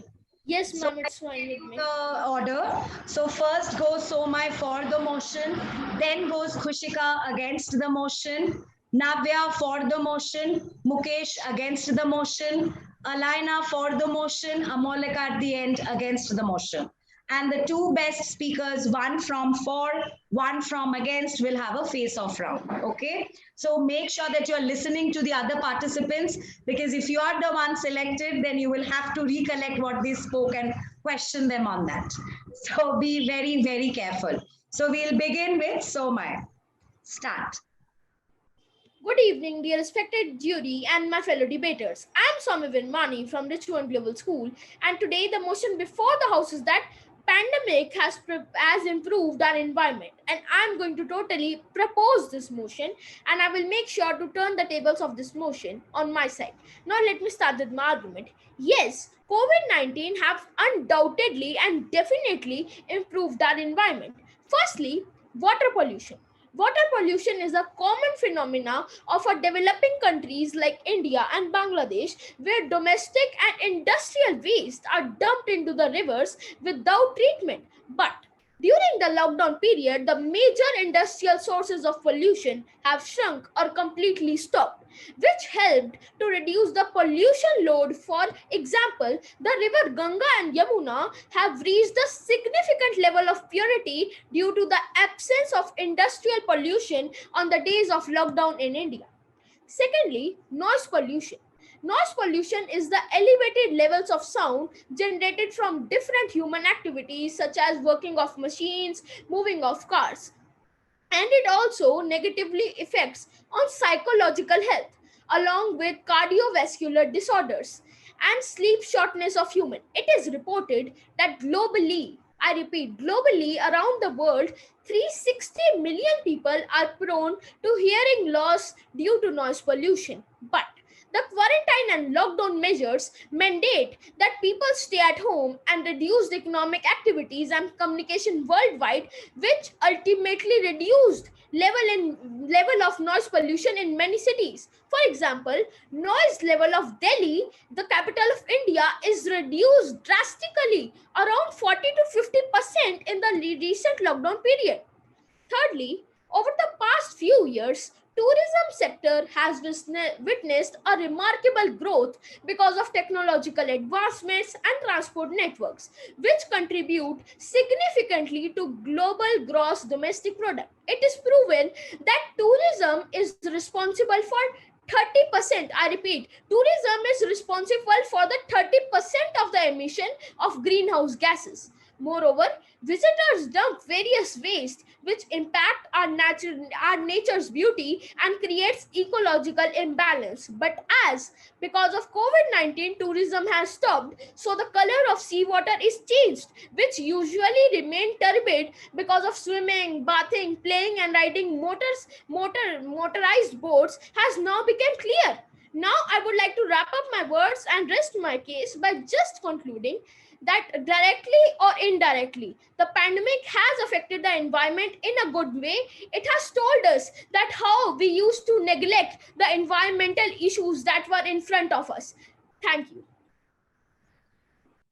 Yes, So ma'am, it's fine with me. the order. So first goes Somai for the motion, then goes Kushika against the motion, Navya for the motion, Mukesh against the motion, Alaina for the motion, Amolika at the end against the motion. And the two best speakers, one from for, one from against, will have a face-off round. Okay. So make sure that you're listening to the other participants, because if you are the one selected, then you will have to recollect what they spoke and question them on that. So be very, very careful. So we'll begin with Somai. Start. Good evening, dear respected jury and my fellow debaters. I am Somivin Mani from Richmond Global School, and today the motion before the House is that pandemic has improved our environment, and I am going to totally propose this motion, and I will make sure to turn the tables of this motion on my side. Now let me start with my argument. Yes, COVID-19 have undoubtedly and definitely improved our environment. Firstly, water pollution. Water pollution is a common phenomena of our developing countries like India and Bangladesh, where domestic and industrial waste are dumped into the rivers without treatment. But during the lockdown period, the major industrial sources of pollution have shrunk or completely stopped, which helped to reduce the pollution load. For example, the river Ganga and Yamuna have reached a significant level of purity due to the absence of industrial pollution on the days of lockdown in India. Secondly, noise pollution. Noise pollution is the elevated levels of sound generated from different human activities such as working of machines, moving of cars, and it also negatively affects on psychological health along with cardiovascular disorders and sleep shortness of human. It is reported that globally, I repeat, globally around the world, 360 million people are prone to hearing loss due to noise pollution. But the quarantine and lockdown measures mandate that people stay at home and reduced economic activities and communication worldwide, which ultimately reduced level of noise pollution in many cities. For example, noise level of Delhi, the capital of India, is reduced drastically around 40 to 50% in the recent lockdown period. Thirdly, over the past few years, tourism sector has witnessed a remarkable growth because of technological advancements and transport networks, which contribute significantly to global gross domestic product. It is proven that tourism is responsible for 30%, I repeat, tourism is responsible for the 30% of the emission of greenhouse gases. Moreover, visitors dump various waste which impact our nature's beauty and creates ecological imbalance. But as because of COVID-19 tourism has stopped, so the color of seawater is changed, which usually remain turbid because of swimming, bathing, playing and riding motorized boats has now become clear. Now I would like to wrap up my words and rest my case by just concluding that directly or indirectly, the pandemic has affected the environment in a good way. It has told us that how we used to neglect the environmental issues that were in front of us. Thank you.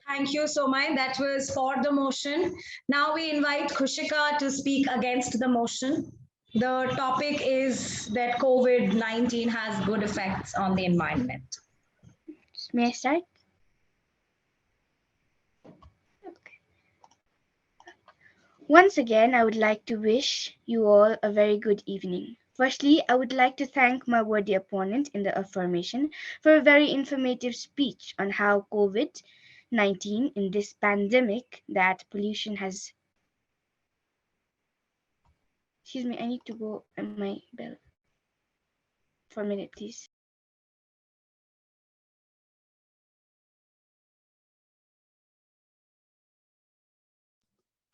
Thank you, Somai. That was for the motion. Now we invite Khushika to speak against the motion. The topic is that COVID-19 has good effects on the environment. May I start? Once again, I would like to wish you all a very good evening. Firstly, I would like to thank my worthy opponent in the affirmation for a very informative speech on how COVID-19 in this pandemic that pollution has. Excuse me, I need to go on my bell for a minute, please.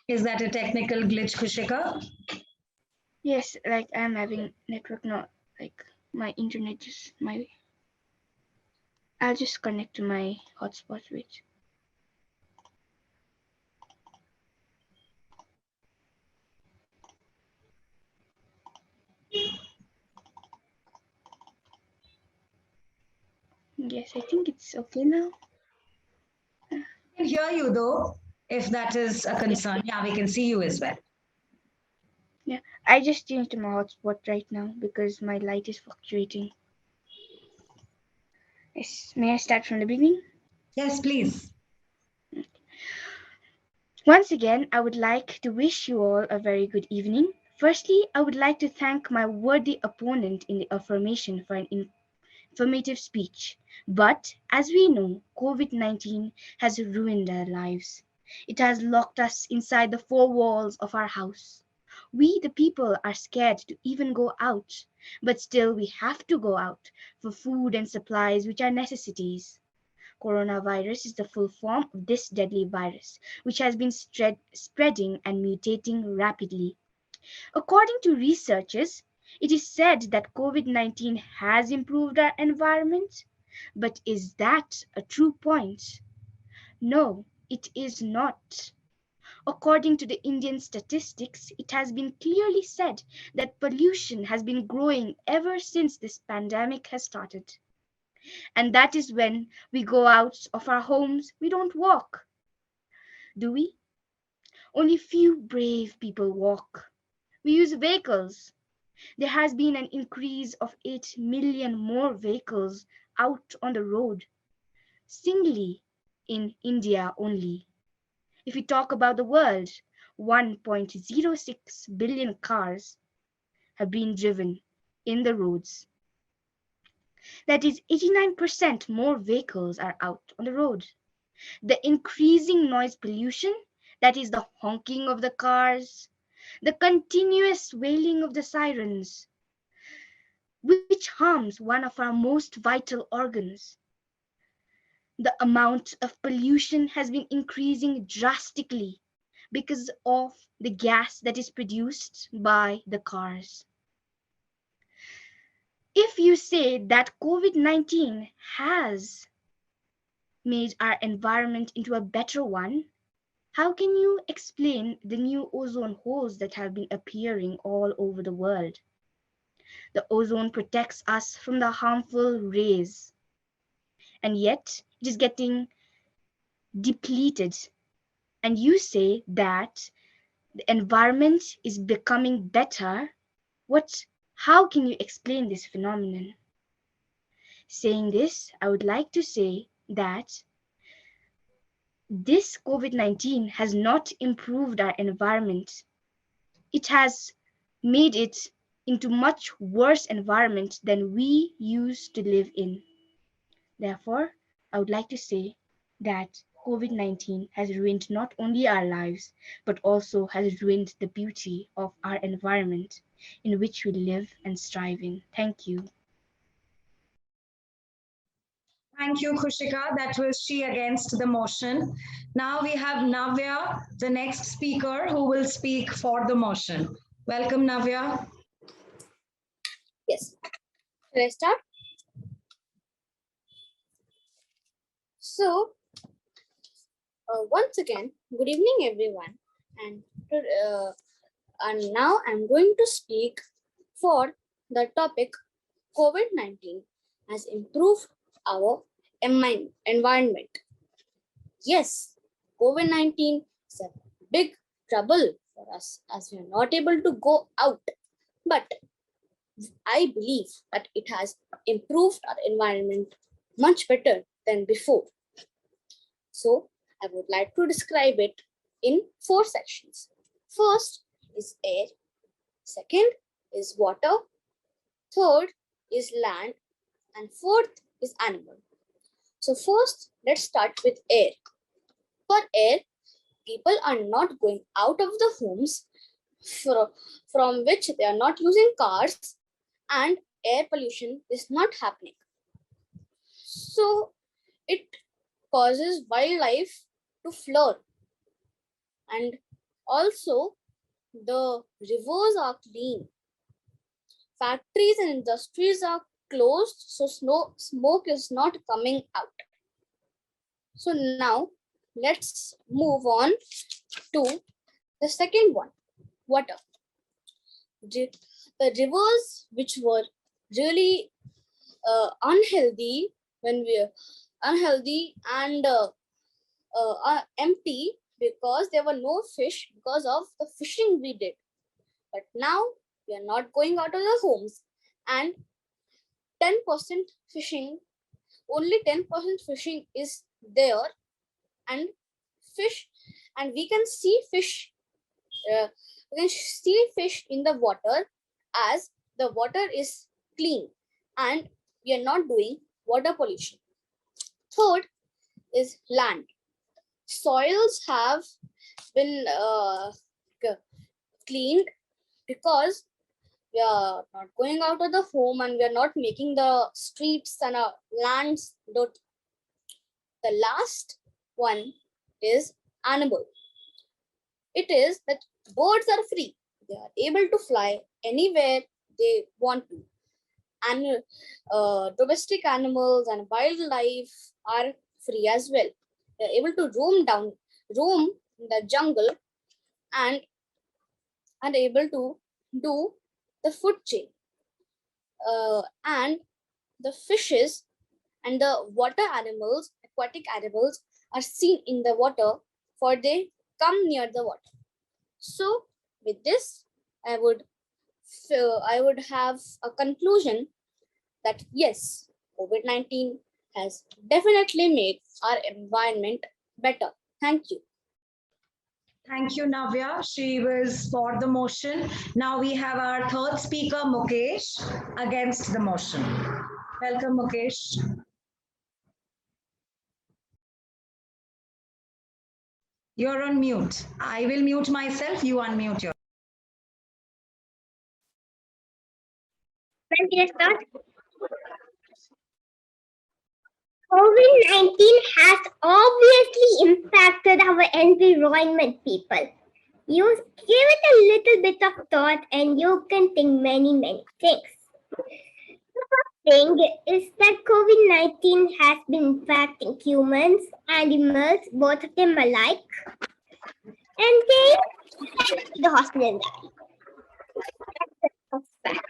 Is that a technical glitch, Khushika? Yes, like I'm having network, not like my internet just my. I'll just connect to my hotspot, which. Yes, I think it's okay now. I can hear you though, if that is a concern. Yeah, we can see you as well. Yeah, I just changed my hotspot right now because my light is fluctuating. Yes, may I start from the beginning? Yes, please. Once again, I would like to wish you all a very good evening. Firstly, I would like to thank my worthy opponent in the affirmation for an informative speech. But as we know, COVID-19 has ruined our lives. It has locked us inside the four walls of our house. We, the people, are scared to even go out, but still we have to go out for food and supplies, which are necessities. Coronavirus is the full form of this deadly virus, which has been spreading and mutating rapidly. According to researchers, it is said that COVID-19 has improved our environment. But is that a true point? No, it is not. According to the Indian statistics, it has been clearly said that pollution has been growing ever since this pandemic has started. And that is when we go out of our homes, we don't walk, do we? Only few brave people walk. We use vehicles. There has been an increase of 8 million more vehicles out on the road, singly in India only. If we talk about the world, 1.06 billion cars have been driven in the roads. That is 89% more vehicles are out on the road. The increasing noise pollution, that is the honking of the cars, the continuous wailing of the sirens, which harms one of our most vital organs. The amount of pollution has been increasing drastically because of the gas that is produced by the cars. If you say that COVID-19 has made our environment into a better one, how can you explain the new ozone holes that have been appearing all over the world? The ozone protects us from the harmful rays, and yet it is getting depleted. And you say that the environment is becoming better. How can you explain this phenomenon? Saying this, I would like to say that this COVID-19 has not improved our environment. It has made it into much worse environment than we used to live in. Therefore, I would like to say that COVID-19 has ruined not only our lives, but also has ruined the beauty of our environment in which we live and strive in. Thank you. Thank you, Khushika. That was she against the motion. Now we have Navya, the next speaker, who will speak for the motion. Welcome, Navya. Yes. Shall I start? So, once again, good evening, everyone. And now I'm going to speak for the topic COVID-19 has improved our environment. Yes, COVID-19 is a big trouble for us as we are not able to go out. But I believe that it has improved our environment much better than before. So I would like to describe it in 4 sections. First is air, second is water, third is land, and fourth is animal. So first, let's start with air. For air, people are not going out of the homes from which they are not using cars, and air pollution is not happening. So it causes wildlife to flood, and also the rivers are clean. Factories and industries are closed, so smoke is not coming out. So now let's move on to the second one, water. The rivers which were really unhealthy when we unhealthy and empty because there were no fish because of the fishing we did. But now we are not going out of the homes, and 10% fishing, only 10% fishing is there, and we can see fish. We can see fish in the water as the water is clean, and we are not doing water pollution. Third is land. Soils have been cleaned because we are not going out of the home and we are not making the streets and our lands dirty. The last one is animal. It is that birds are free. They are able to fly anywhere they want to. And domestic animals and wildlife are free as well. They are able to roam in the jungle, and are able to do the food chain. And the fishes and the water animals, aquatic animals, are seen in the water, for they come near the water. So with this, I would have a conclusion that yes, COVID-19 has definitely made our environment better. Thank you. Thank you, Navya. She was for the motion. Now we have our third speaker, Mukesh, against the motion. Welcome, Mukesh. You're on mute. I will mute myself. You unmute your. When can I start? COVID-19 has obviously impacted our environment, people. You give it a little bit of thought and you can think many things. The first thing is that COVID-19 has been impacting humans, animals, both of them alike, and they have the hospital die. That's a fact.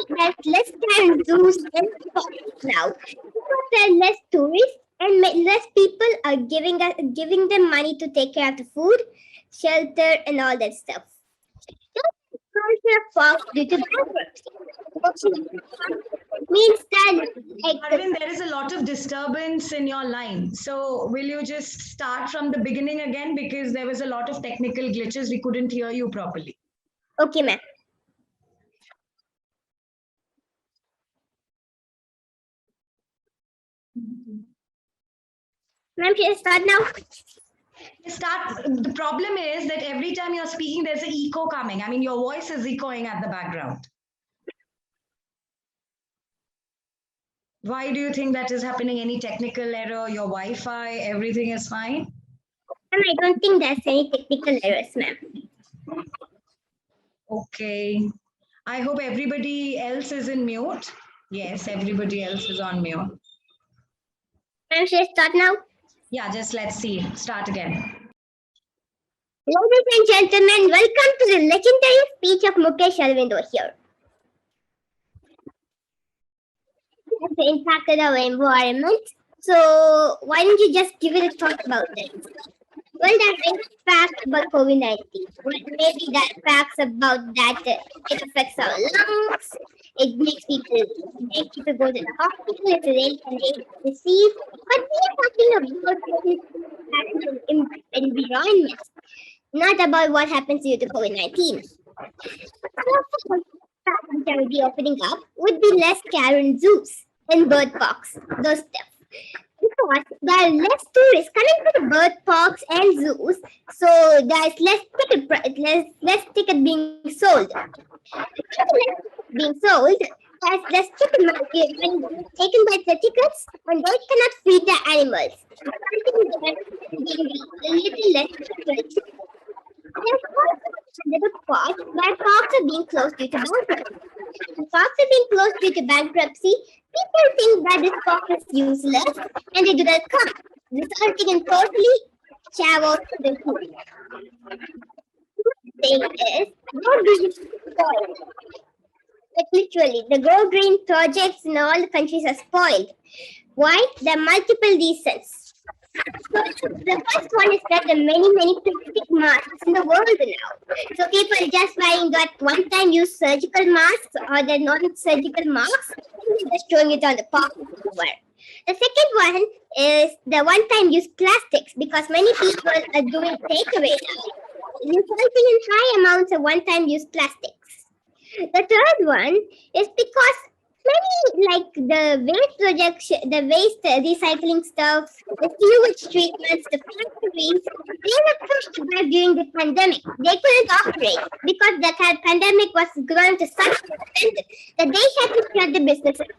There's less time zoos and parks now because there are less tourists and less people are giving them money to take care of the food, shelter, and all that stuff. Due to means that Arvind, there is a lot of disturbance in your line. So will you just start from the beginning again, because there was a lot of technical glitches. We couldn't hear you properly. Okay, ma'am. Ma'am, should I start now? Start. The problem is that every time you're speaking, there's an echo coming. I mean, your voice is echoing at the background. Why do you think that is happening? Any technical error? Your Wi-Fi? Everything is fine? Ma'am, I don't think there's any technical errors, ma'am. Okay. I hope everybody else is in mute. Yes, everybody else is on mute. Ma'am, should I start now? Yeah, just let's see. Start again. Ladies and gentlemen, welcome to the legendary speech of Mukesh Arvind here. Has impacted our environment. So why don't you just give it a thought about it? Well, there are facts about COVID-19. Maybe there are facts about that it affects our lungs. It makes people go to the hospital. It's a really contagious disease. But we are talking about environment, not about what happens due to COVID-19. Facts that would be opening up would be less Karen zoos and bird parks, those stuff. Because there are less tourists coming to the bird parks and zoos, so there's less ticket being sold. Being sold, there's less ticket market being taken by the tickets, and they cannot feed the animals. Being a little less tickets. There's also another part where parks are being closed due to bankruptcy. When parks are being closed due to bankruptcy, people think that this park is useless and they do not come, resulting in totally chaos to the food. The thing is, Go Green is spoiled. Like literally, the Go Green projects in all the countries are spoiled. Why? There are multiple reasons. So the first one is that there are many plastic masks in the world now. So people are just buying that one-time use surgical masks or the non-surgical masks and just throwing it on the park everywhere. The second one is the one-time use plastics because many people are doing takeaway now, resulting in high amounts of one-time use plastics. The third one is because many like the waste projection, the waste recycling stuff, the sewage treatments, the factories, they were pushed back during the pandemic. They couldn't operate because the pandemic was going to such an extent that they had to shut the businesses.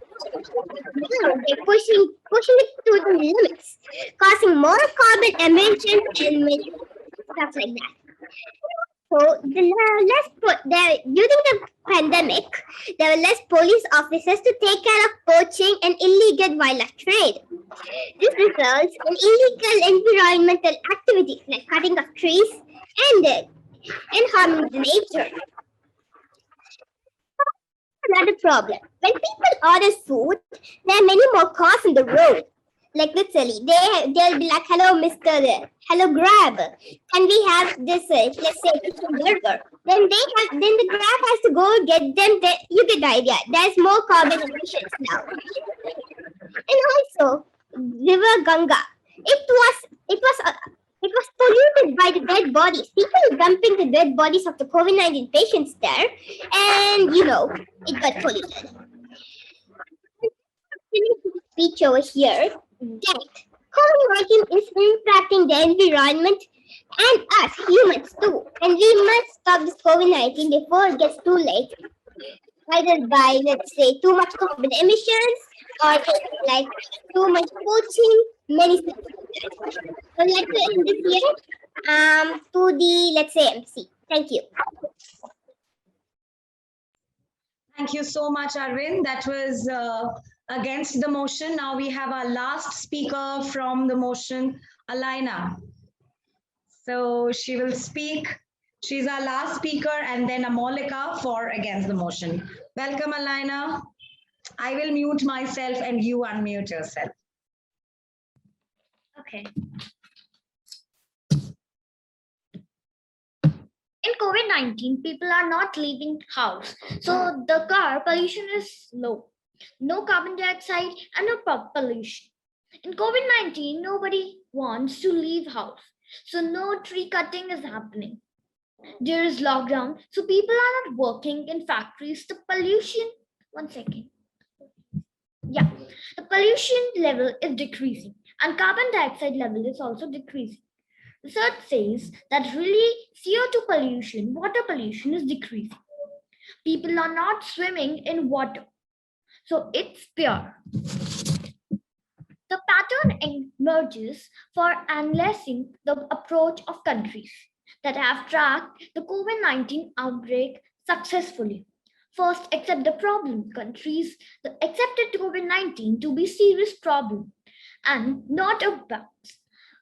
Now they're pushing it to the limits, causing more carbon emissions and stuff like that. So during the pandemic, there were less police officers to take care of poaching and illegal wildlife trade. This results in illegal environmental activities like cutting of trees and harming the nature. Another problem. When people order food, there are many more cars on the road. Like literally, they'll be like, "Hello, Mister, hello, Grab. Can we have this? Let's say chicken burger." Then the Grab has to go get them. You get the idea. There's more carbon emissions now. And also, River Ganga. It was polluted by the dead bodies. People were dumping the dead bodies of the COVID-19 patients there, and it got polluted. Speech over here that COVID-19 is impacting the environment and us humans too, and we must stop this COVID-19 before it gets too late. Either by, let's say, too much carbon emissions or like too much poaching, many stuff like that. So let's end this here to the, let's say, MC. Thank you. Thank you so much, Arvind. That was against the motion. Now we have our last speaker from the motion, Alina. So she will speak. She's our last speaker, and then Amolika for against the motion. Welcome, Alina. I will mute myself and you unmute yourself. Okay. In COVID-19, people are not leaving house, so the car pollution is low. No carbon dioxide and no pollution. In COVID-19, nobody wants to leave house, so no tree cutting is happening. There is lockdown, so people are not working in factories. The pollution, one second. Yeah, the pollution level is decreasing and carbon dioxide level is also decreasing. Research says that really CO2 pollution, water pollution is decreasing. People are not swimming in water, so it's pure. The pattern emerges for analyzing the approach of countries that have tracked the COVID-19 outbreak successfully. First, accept the problem. Countries that accepted COVID-19 to be serious problem and not a bug.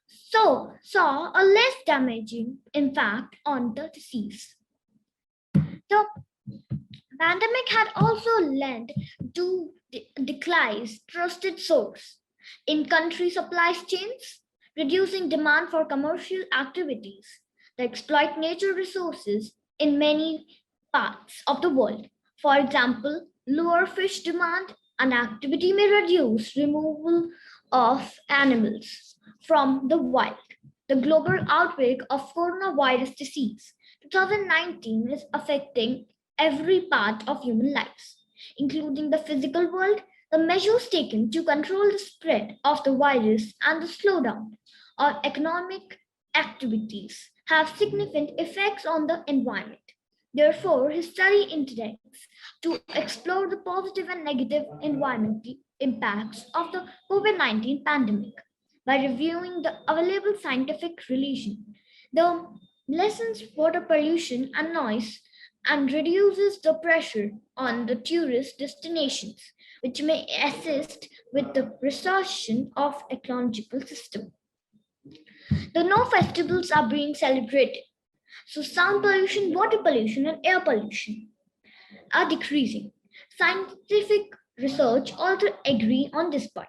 So saw a less damaging impact on the disease. The pandemic had also led to declines trusted source in country supply chains, reducing demand for commercial activities that exploit nature resources in many parts of the world. For example, lower fish demand and activity may reduce removal of animals from the wild. The global outbreak of coronavirus disease 2019 is affecting every part of human lives, including the physical world. The measures taken to control the spread of the virus and the slowdown of economic activities have significant effects on the environment. Therefore, his study intends to explore the positive and negative environmental impacts of the COVID 19 pandemic by reviewing the available scientific religion. The lessens water pollution and noise and reduces the pressure on the tourist destinations, which may assist with the restoration of ecological system. The no festivals are being celebrated. So sound pollution, water pollution, and air pollution are decreasing. Scientific research also agree on this part.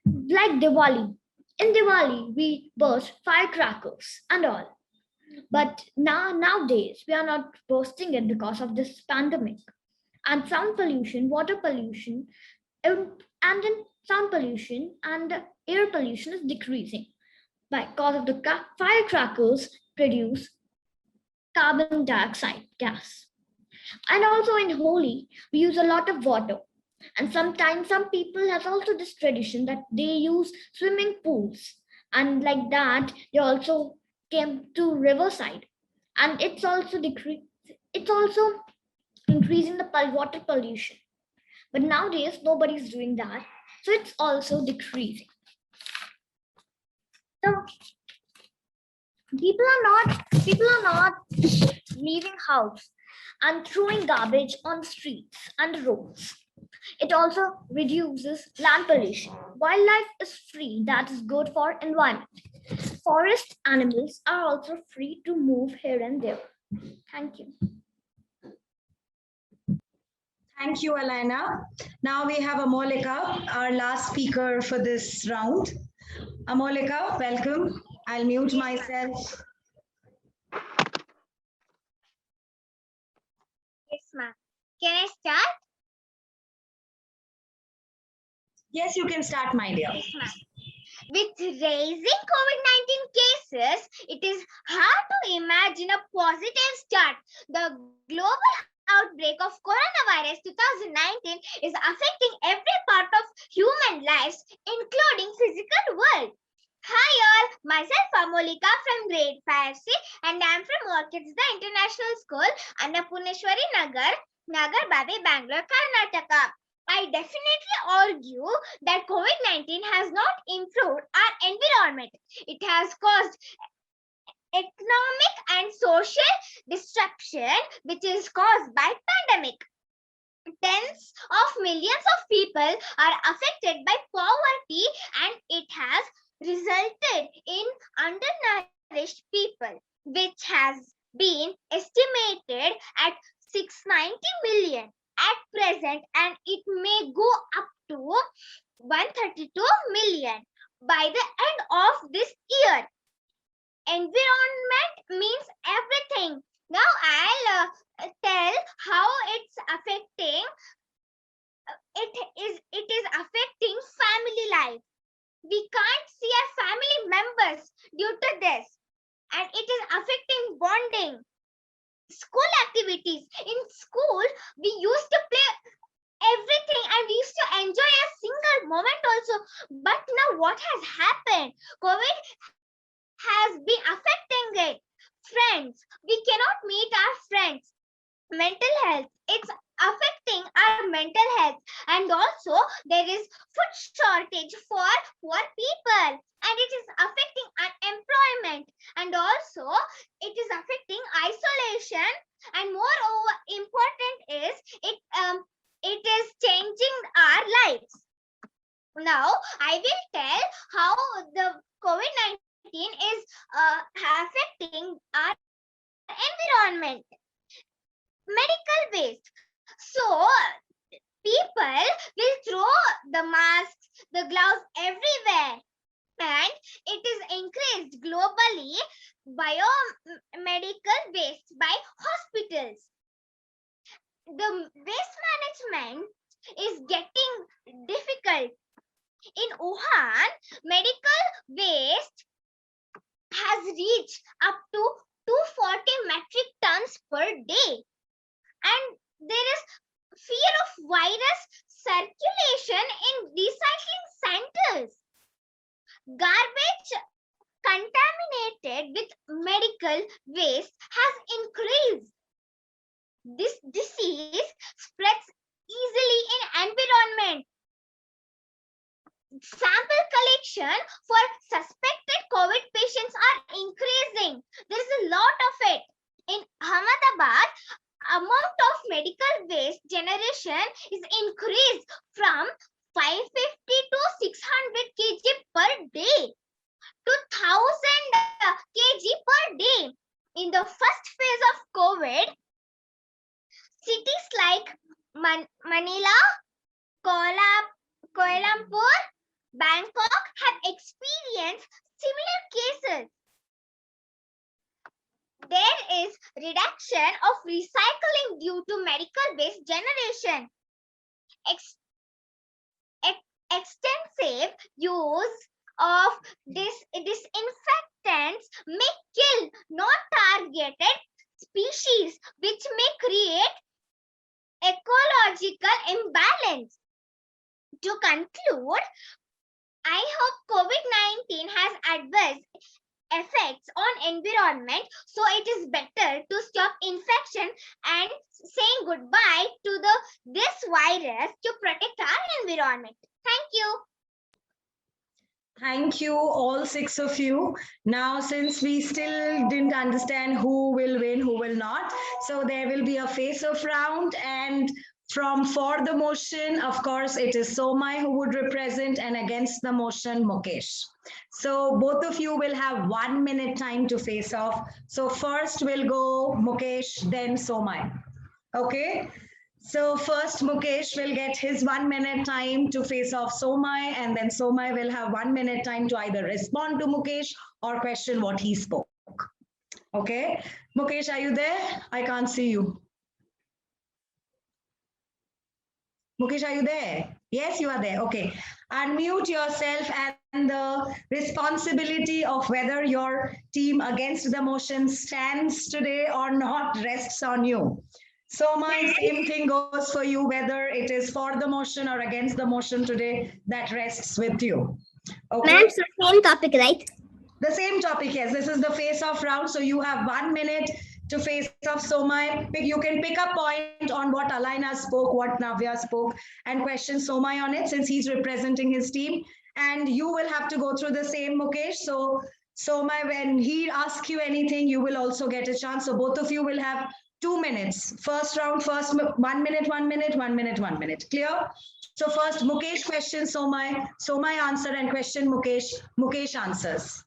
Like Diwali. In Diwali, we burst firecrackers and all. But nowadays, we are not bursting it because of this pandemic. And sound pollution, water pollution, and then sound pollution and air pollution is decreasing because of the firecrackers produce carbon dioxide gas. And also in Holi, we use a lot of water. And sometimes some people have also this tradition that they use swimming pools. And like that, they also came to riverside. And it's also increasing the water pollution. But nowadays nobody's doing that. So it's also decreasing. So people are not leaving house and throwing garbage on streets and roads. It also reduces land pollution. Wildlife is free, that is good for environment. Forest animals are also free to move here and there. Thank you. Thank you, Alana. Now we have Amolika, our last speaker for this round. Amolika, welcome. I'll mute myself. Yes, ma'am. Can I start? Yes, you can start, my dear. Yes, ma'am. With raising COVID-19 cases, it is hard to imagine a positive start. The global outbreak of coronavirus 2019 is affecting every part of human lives, including physical world. Hi all, myself Amolika from grade 5C and I am from Orchids the International School, Annapurneshwari Nagar, Babi, Bangalore, Karnataka. I definitely argue that COVID-19 has not improved our environment. It has caused economic and social disruption which is caused by pandemic. Tens of millions of people are affected by poverty and it has resulted in undernourished people, which has been estimated at 690 million at present and it may go up to 132 million by the end of this year. Environment means everything. Now I'll tell how it's affecting. It is affecting family life. We can't see our family members due to this. and it is affecting bonding. School activities. In school, we used to play everything and we used to enjoy a single moment also. But now what has happened? COVID has been affecting it. Friends, we cannot meet our friends. Mental health, it's affecting our mental health, and also there is food shortage for poor people, and it is affecting unemployment, and also it is affecting isolation, and moreover important is it is changing our lives. Now I will tell how the COVID-19 is affecting our environment. Medical waste. So people will throw the masks, the gloves everywhere, and it is increased globally biomedical waste by hospitals. The waste management is getting difficult. In Wuhan, medical waste has reached up to 240 metric tons per day, and there is fear of virus circulation in recycling centers. Garbage contaminated with medical waste has increased. This disease spreads easily in environment. Sample collection for suspected COVID patients are increasing. There is a lot of it. In Ahmedabad, amount of medical waste generation is increased from 550 to 600 kg per day to 1000 kg per day. In the first phase of COVID, cities like Manila, Kuala Lumpur, Bangkok have experienced similar cases. There is reduction of recycling due to medical waste generation. Extensive use of disinfectants may kill non-targeted species, which may create ecological imbalance. To conclude, I hope COVID-19 has adverse effects on environment, so it is better to stop infection and saying goodbye to this virus to protect our environment. Thank you. Thank you, all 6 of you. Now, since we still didn't understand who will win, who will not, so there will be a face-off round, and for the motion, of course, it is Somai who would represent, and against the motion, Mukesh. So both of you will have 1 minute time to face off. So first we'll go Mukesh, then Somai. Okay? So first Mukesh will get his 1 minute time to face off Somai, and then Somai will have 1 minute time to either respond to Mukesh or question what he spoke. Okay? Mukesh, are you there? I can't see you. Mukesh, are you there? Yes, you are there. Okay. Unmute yourself, and the responsibility of whether your team against the motion stands today or not rests on you. So my same thing goes for you, whether it is for the motion or against the motion today, that rests with you. Okay. Ma'am, so same topic, right? The same topic, yes. This is the face-off round. So you have 1 minute to face off Somai. You can pick a point on what Alaina spoke, what Navya spoke, and question Somai on it, since he's representing his team. And you will have to go through the same, Mukesh. So Somai, when he asks you anything, you will also get a chance. So both of you will have 2 minutes. First round, 1 minute, 1 minute, 1 minute, 1 minute. Clear? So first, Mukesh questions Somai. Somai answer and question Mukesh. Mukesh answers.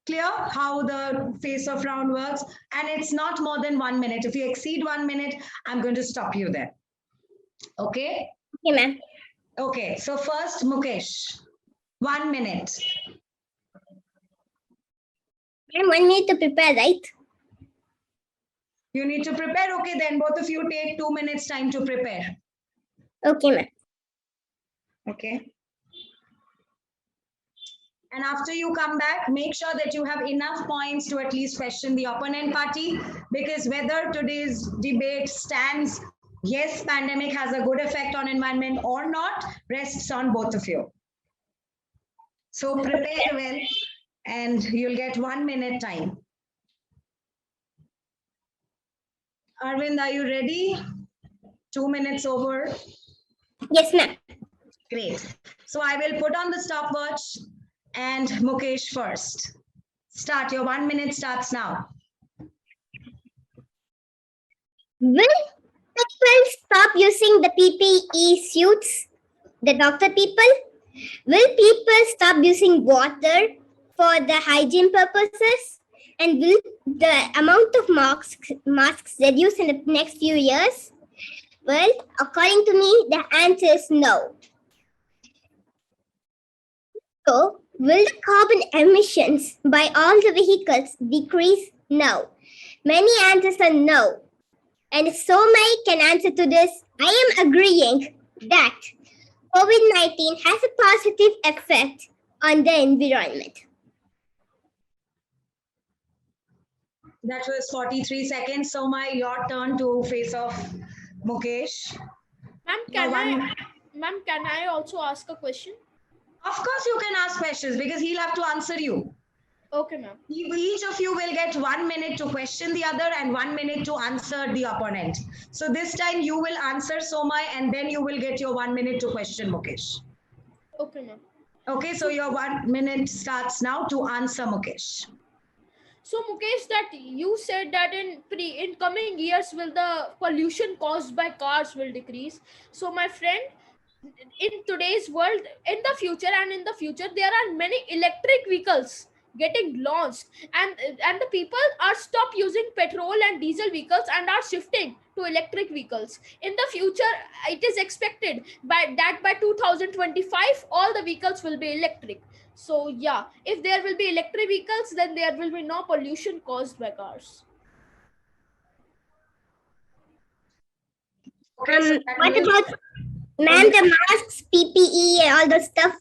Clear how the face-off round works? And it's not more than 1 minute. If you exceed 1 minute, I'm going to stop you there. Okay? Okay, ma'am. Okay, so first, Mukesh, 1 minute. Ma'am, 1 minute to prepare, right? You need to prepare. Okay, then both of you take 2 minutes time to prepare. Okay, ma'am. Okay. And after you come back, make sure that you have enough points to at least question the opponent party, because whether today's debate stands, yes, pandemic has a good effect on environment or not, rests on both of you. So prepare well and you'll get 1 minute time. Arvind, are you ready? 2 minutes over. Yes, ma'am. Great. So I will put on the stopwatch and Mukesh first. Start. Your 1 minute starts now. Will people stop using the PPE suits, the doctor people? Will people stop using water for the hygiene purposes? And will the amount of masks reduce in the next few years? Well, according to me, the answer is no. So, will the carbon emissions by all the vehicles decrease? No. Many answers are no. And if Somai can answer to this, I am agreeing that COVID-19 has a positive effect on the environment. That was 43 seconds. Somai, your turn to face off Mukesh. Ma'am, can I also ask a question? Of course you can ask questions because he'll have to answer you. Okay, ma'am. Each of you will get 1 minute to question the other and 1 minute to answer the opponent. So this time you will answer Somai and then you will get your 1 minute to question Mukesh. Okay, ma'am. Okay, so your 1 minute starts now to answer Mukesh. So Mukesh, that you said that in coming years will the pollution caused by cars will decrease. So my friend, in today's world, in the future there are many electric vehicles getting launched, and the people are stop using petrol and diesel vehicles and are shifting to electric vehicles. In the future, it is expected by 2025 all the vehicles will be electric. So yeah, if there will be electric vehicles, then there will be no pollution caused by cars. Okay, what about, ma'am, the masks, PPE, and all the stuff?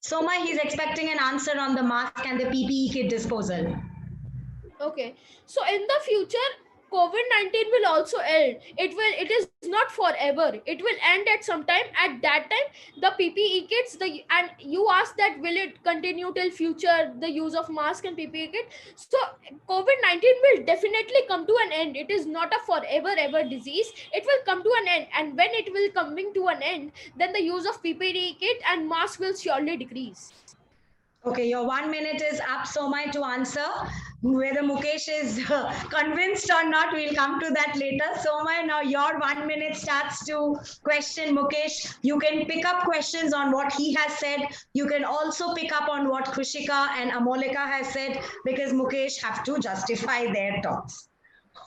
Somai, he's expecting an answer on the mask and the PPE kit disposal. Okay, so in the future, COVID-19 will also end. It is not forever. It will end at some time. At that time, the PPE kits, and you asked that will it continue till future, the use of mask and PPE kit. So COVID-19 will definitely come to an end. It is not a forever ever disease. It will come to an end, and when it will coming to an end, then the use of PPE kit and mask will surely decrease. Okay, your 1 minute is up, Somai, to answer. Whether Mukesh is convinced or not, we'll come to that later. Somai, now your 1 minute starts to question Mukesh. You can pick up questions on what he has said. You can also pick up on what Khushika and Amolika has said, because Mukesh have to justify their thoughts.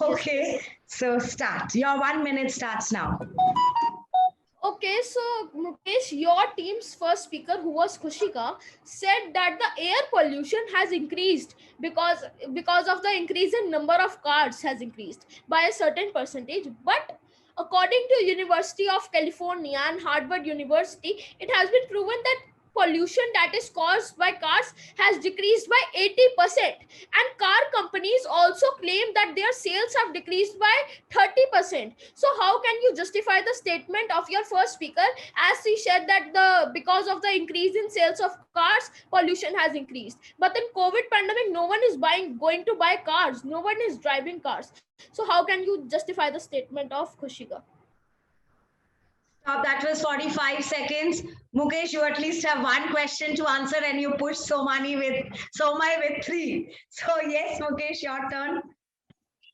Okay, yes. So start. Your 1 minute starts now. Okay, so Mukesh, your team's first speaker, who was Khushika, said that the air pollution has increased because of the increase in number of cars has increased by a certain percentage. But according to University of California and Harvard University, it has been proven that pollution that is caused by cars has decreased by 80%, and car companies also claim that their sales have decreased by 30%. So how can you justify the statement of your first speaker, as he said that because of the increase in sales of cars, pollution has increased? But in COVID pandemic, no one is going to buy cars, no one is driving cars. So how can you justify the statement of Khushika? Stop. That was 45 seconds. Mukesh, you at least have one question to answer and you push Somai with 3. So yes, Mukesh, your turn.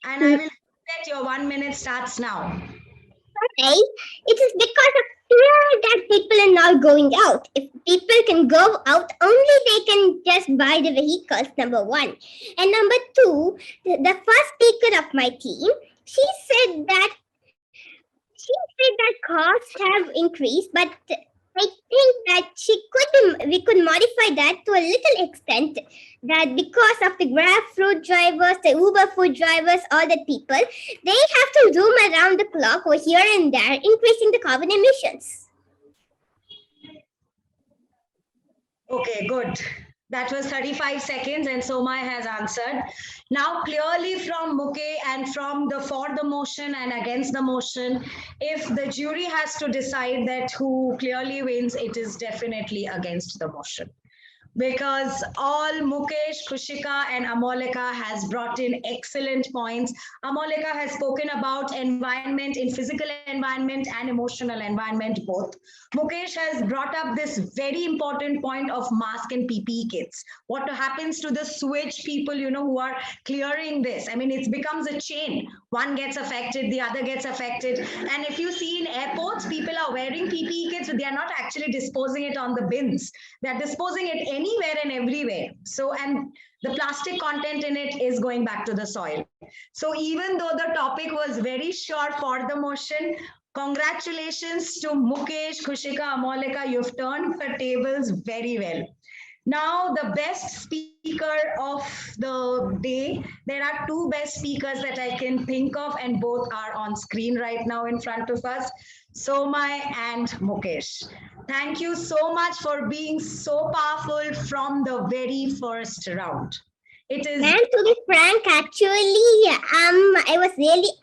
And I will let your 1 minute starts now. Okay, it is because of fear that people are not going out. If people can go out, only they can just buy the vehicles, number 1. And number 2, the first speaker of my team, she said that cars have increased, but I think that we could modify that to a little extent. That because of the Grab food drivers, the Uber food drivers, all the people, they have to roam around the clock over here and there, increasing the carbon emissions. Okay, good. That was 35 seconds and Somai has answered. Now clearly from Muke and from the for the motion and against the motion, if the jury has to decide that who clearly wins, it is definitely against the motion. Because all Mukesh, Kushika and Amolika has brought in excellent points. Amolika has spoken about environment in physical environment and emotional environment both. Mukesh has brought up this very important point of mask and PPE kits. What happens to the sewage people, who are clearing this? I mean, it becomes a chain. One gets affected, the other gets affected. And if you see in airports, people are wearing PPE kits, but they are not actually disposing it on the bins. They're disposing it anywhere and everywhere. So, and the plastic content in it is going back to the soil. So even though the topic was very short for the motion, congratulations to Mukesh, Kushika, Amolika. You've turned the tables very well. Now, the best speaker of the day, there are two best speakers that I can think of, and both are on screen right now in front of us, Somai and Mukesh. Thank you so much for being so powerful from the very first round. It is. And to be frank, actually,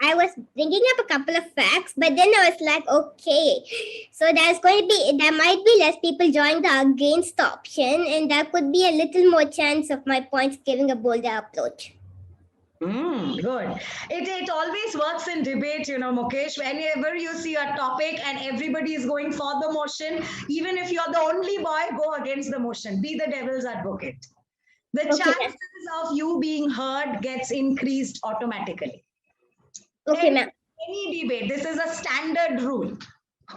I was bringing up a couple of facts, but then I was like, okay, so there might be less people joining the against option, and there could be a little more chance of my points giving a bolder approach. Good. It always works in debate, Mukesh. Whenever you see a topic and everybody is going for the motion, even if you're the only boy, go against the motion. Be the devil's advocate. The chances of you being heard gets increased automatically. Okay, ma'am. Any debate, this is a standard rule.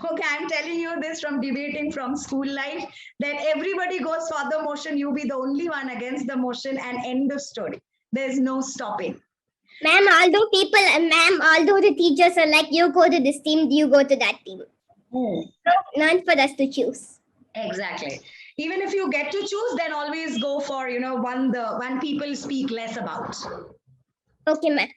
Okay, I'm telling you this from debating from school life, that everybody goes for the motion, you be the only one against the motion, and end of story. There's no stopping. Ma'am, although the teachers are like, you go to this team, you go to that team. None for us to choose. Exactly. Even if you get to choose, then always go for, one people speak less about. Okay, ma'am.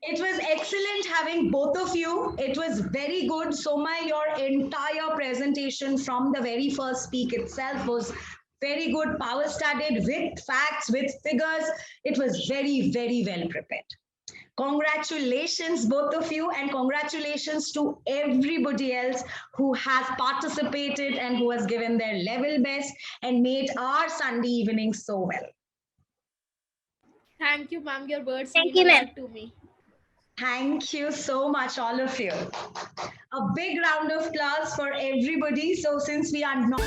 It was excellent having both of you. It was very good. Somai, your entire presentation from the very first speak itself was very good, power studied with facts, with figures. It was very, very well prepared. Congratulations, both of you, and congratulations to everybody else who has participated and who has given their level best and made our Sunday evening so well. Thank you, ma'am. Your words Thank mean you, a ma'am. lot to me. Thank you so much, all of you. A big round of applause for everybody. So since we are not...